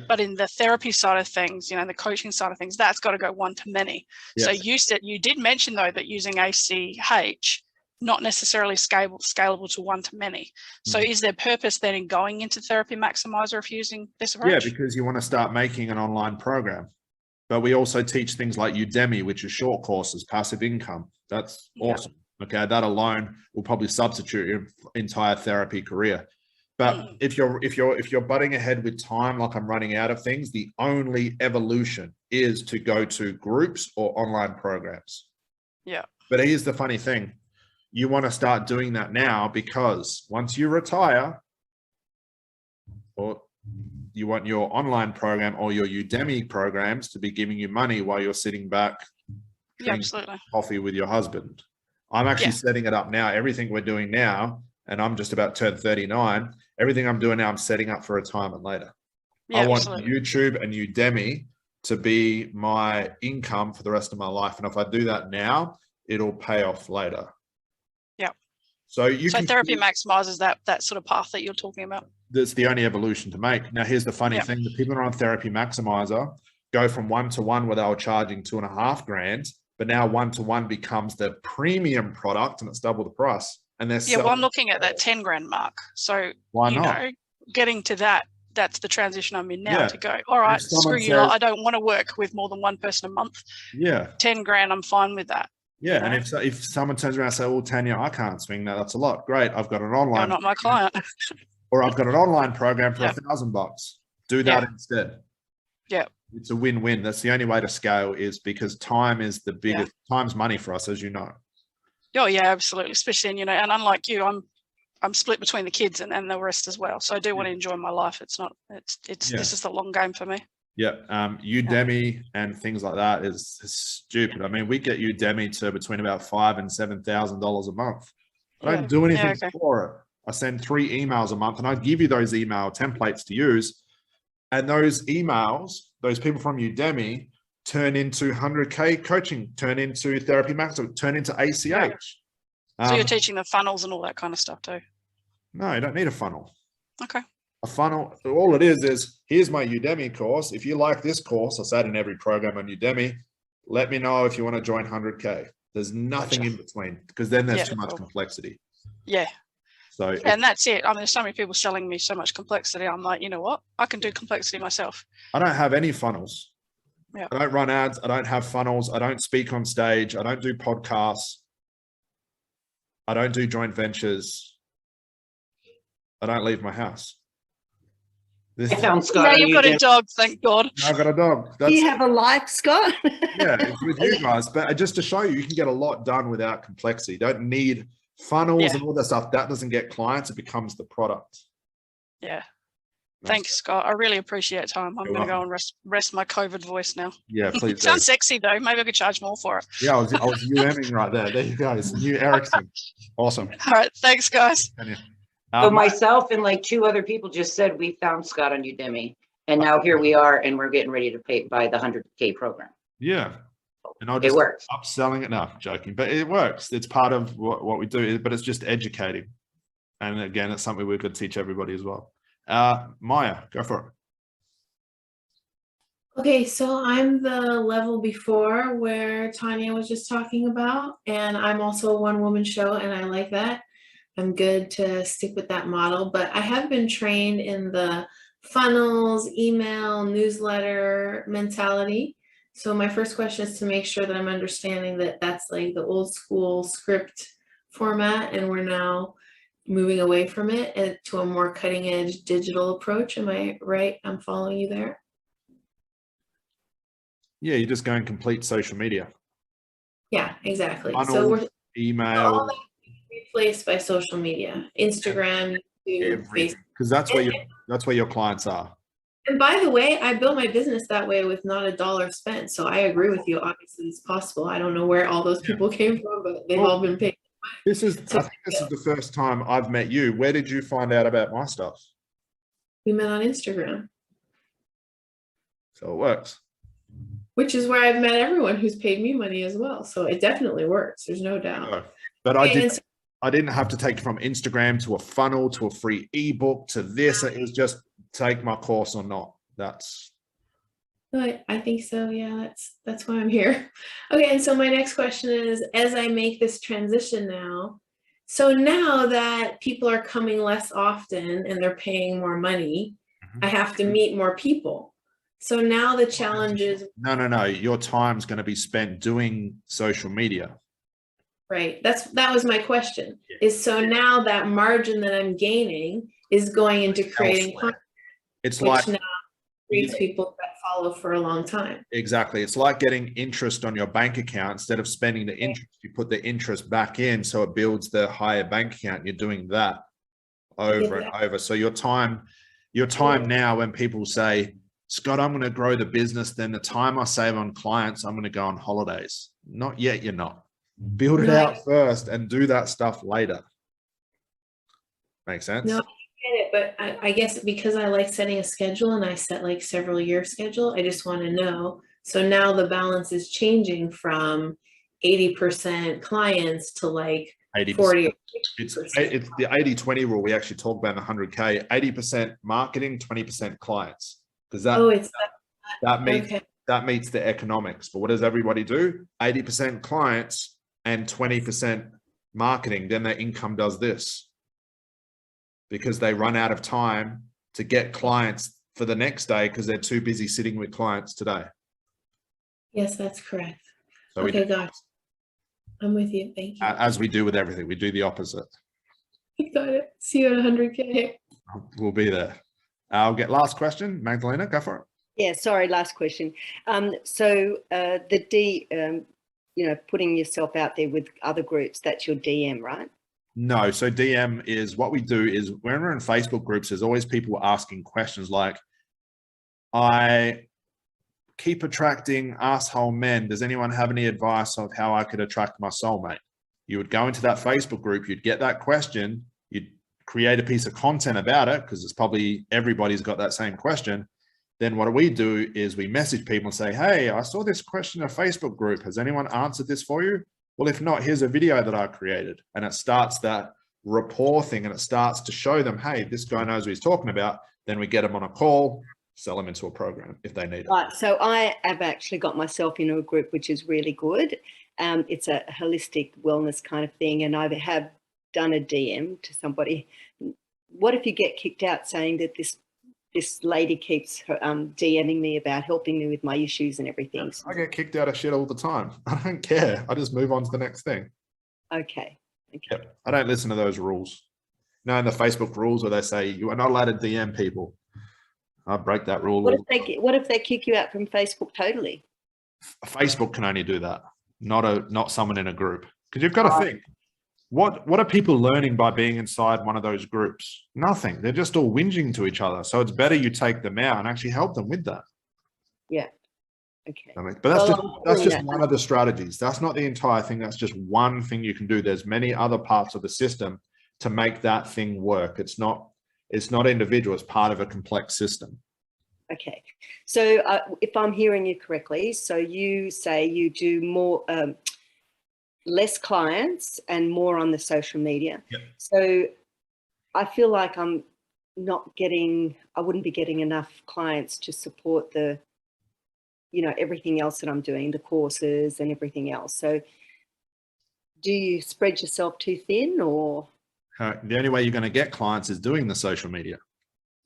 But in the therapy side of things, you know, the coaching side of things, that's got to go one-to-many. So you did mention though that using ACH, not necessarily scalable to one-to-many. So is there purpose then in going into therapy maximizer if using this approach? Yeah, because you want to start making an online program. But we also teach things like Udemy, which is short courses, passive income. That's awesome. Okay, that alone will probably substitute your entire therapy career. But if you're butting ahead with time, like I'm running out of things, the only evolution is to go to groups or online programs. Yeah. But here's the funny thing. You want to start doing that now, because once you retire, or you want your online program or your Udemy programs to be giving you money while you're sitting back drinking coffee with your husband. I'm actually setting it up now. Everything we're doing now, and I'm just about to turn 39, everything I'm doing now, I'm setting up for retirement later. I want YouTube and Udemy to be my income for the rest of my life. And if I do that now, it'll pay off later. Yeah. So therapy maximizes that sort of path that you're talking about. That's the only evolution to make. Now, here's the funny thing. The people who are on therapy maximizer go from one-to-one where they were charging $2,500, but now one-to-one becomes the premium product and it's double the price. And they're well, I'm looking at that 10 grand mark. So why you not? know, getting to that's the transition I'm in now to go, all right, screw you lot. I don't want to work with more than one person a month. 10 grand, I'm fine with that. Yeah, and if someone turns around and says, "Oh, Tanya, I can't swing that. That's a lot." Great, I've got an online. You're not my client. Or I've got an online program for $1,000. Do that instead. Yeah, it's a win-win. That's the only way to scale, is because time is the biggest. Time's money for us, as you know. Oh yeah, absolutely. Especially, you know, and unlike you, I'm split between the kids and the rest as well. So I do want to enjoy my life. It's this is the long game for me. Yeah, Udemy and things like that is stupid. I mean, we get Udemy to between about $5,000 and $7,000 a month. I don't do anything for it. I send 3 emails a month, and I give you those email templates to use. And those emails, those people from Udemy turn into 100K coaching, turn into therapy max, turn into ACH. So you're teaching the funnels and all that kind of stuff too? No, you don't need a funnel. Okay. A funnel, all it is here's my Udemy course. If you like this course, I say it in every program on Udemy, let me know if you want to join 100K. There's nothing in between, because then there's too much complexity. Yeah. So and that's it. I mean, there's so many people selling me so much complexity. I'm like, you know what? I can do complexity myself. I don't have any funnels. Yeah. I don't run ads. I don't have funnels. I don't speak on stage. I don't do podcasts. I don't do joint ventures. I don't leave my house. I found Scott. Now you've got a dog, thank God. I've got a dog. Do you have a life, Scott? Yeah, it's with you guys. But just to show you, you can get a lot done without complexity. You don't need funnels and all that stuff. That doesn't get clients. It becomes the product. Yeah. Thanks, Scott. I really appreciate time. I'm going to go and rest my COVID voice now. Yeah, please. Sounds sexy though. Maybe I could charge more for it. Yeah, I was UMing right there. There you go. It's new Ericsson. Awesome. All right. Thanks, guys. So myself and like 2 other people just said we found Scott on Udemy, and now here we are, and we're getting ready to buy the 100K program. Yeah, and I'll just works. upselling it. No, joking, but it works. It's part of what we do, but it's just educating. And again, it's something we could teach everybody as well. Maya, go for it. Okay, so I'm the level before where Tanya was just talking about, and I'm also a one-woman show, and I like that. I'm good to stick with that model, but I have been trained in the funnels, email, newsletter mentality. So my first question is to make sure that I'm understanding that that's like the old school script format, and we're now moving away from it to a more cutting edge digital approach. Am I right? I'm following you there. Yeah, you're just going complete social media. Yeah, exactly. Funnels, So we're email. all replaced by social media, Instagram, YouTube, Facebook. Because that's where your clients are. And by the way, I built my business that way with not a dollar spent. So I agree with you. Obviously, it's possible. I don't know where all those people came from, but they've all been paid. I think this is the first time I've met you. Where did you find out about my stuff? We met on Instagram. So it works. Which is where I've met everyone who's paid me money as well. So it definitely works. There's no doubt. But I didn't have to take it from Instagram to a funnel to a free ebook to this. It was just take my course or not. That's. I think so. Yeah, that's why I'm here. Okay, and so my next question is, as I make this transition now, so now that people are coming less often and they're paying more money, I have to meet more people. So now the challenge is. No. Your time's going to be spent doing social media. Right. That was my question. Is so now that margin that I'm gaining is going into creating content. It's which like now creates people that follow for a long time. Exactly. It's like getting interest on your bank account. Instead of spending the interest, you put the interest back in, so it builds the higher bank account. You're doing that over and over. So your time now, when people say, Scott, I'm going to grow the business, then the time I save on clients, I'm going to go on holidays. Not yet, you're not. Build it out first and do that stuff later. Makes sense? No, I get it, but I guess because I like setting a schedule and I set like several year schedule, I just want to know. So now the balance is changing from 80% clients to like 80%. 40. It's the 80-20 rule we actually talk about in the 100K, 80% marketing, 20% clients. Because that meets the economics. But what does everybody do? 80% clients and 20% marketing. Then their income does this, because they run out of time to get clients for the next day because they're too busy sitting with clients today. Yes, that's correct. So okay, guys, I'm with you. Thank you. As we do with everything, we do the opposite. Got it. See you at 100K. We'll be there. I'll get last question. Magdalena, go for it. Yeah, sorry, last question. Putting yourself out there with other groups, that's your DM, right? No, so DM is what we do is when we're in Facebook groups, there's always people asking questions like, I keep attracting asshole men. Does anyone have any advice of how I could attract my soulmate? You would go into that Facebook group, you'd get that question, you'd create a piece of content about it because it's probably everybody's got that same question. then what we do is we message people and say, hey, I saw this question in a Facebook group. Has anyone answered this for you? Well, if not, here's a video that I created. And it starts that rapport thing, and it starts to show them, hey, this guy knows what he's talking about. Then we get them on a call, sell them into a program if they need it. Right. So I have actually got myself into a group, which is really good. It's a holistic wellness kind of thing. And I have done a DM to somebody. What if you get kicked out saying that this lady keeps DMing me about helping me with my issues and everything? I get kicked out of shit all the time. I don't care. I just move on to the next thing. Okay. Yep. I don't listen to those rules. No, in the Facebook rules where they say you are not allowed to DM people. I break that rule. What if they kick you out from Facebook totally? Facebook can only do that, not someone in a group. Because you've got to think, what are people learning by being inside one of those groups? Nothing. They're just all whinging to each other. So it's better you take them out and actually help them with that. Yeah. Okay. But that's just one of the strategies. That's not the entire thing. That's just one thing you can do. There's many other parts of the system to make that thing work. It's not individual. It's part of a complex system. Okay. So if I'm hearing you correctly, so you say you do more, less clients and more on the social media. Yep. So I feel like I wouldn't be getting enough clients to support the, everything else that I'm doing, the courses and everything else. So do you spread yourself too thin, or? The only way you're going to get clients is doing the social media.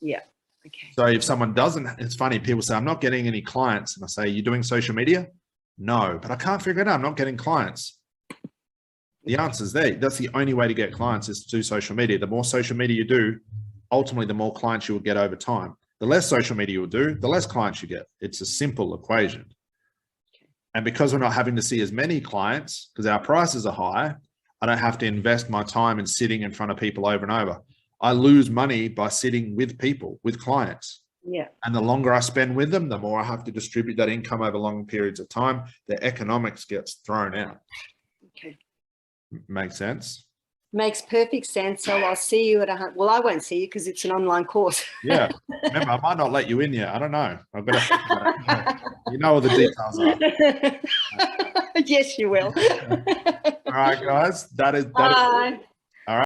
Yeah. Okay. So if someone doesn't, it's funny, people say, I'm not getting any clients. And I say, you doing social media? No, but I can't figure it out. I'm not getting clients. The answer's there. That's the only way to get clients, is to do social media. The more social media you do, ultimately, the more clients you will get over time. The less social media you'll do, the less clients you get. It's a simple equation. And because we're not having to see as many clients, because our prices are high, I don't have to invest my time in sitting in front of people over and over. I lose money by sitting with people, with clients. Yeah. And the longer I spend with them, the more I have to distribute that income over long periods of time. The economics gets thrown out. Okay. Makes sense? Makes perfect sense. So I'll see you at well, I won't see you because it's an online course. Yeah. Remember, I might not let you in yet. I don't know. I've got to think about it. You know what the details are. Yes, you will. All right, guys. That is Bye.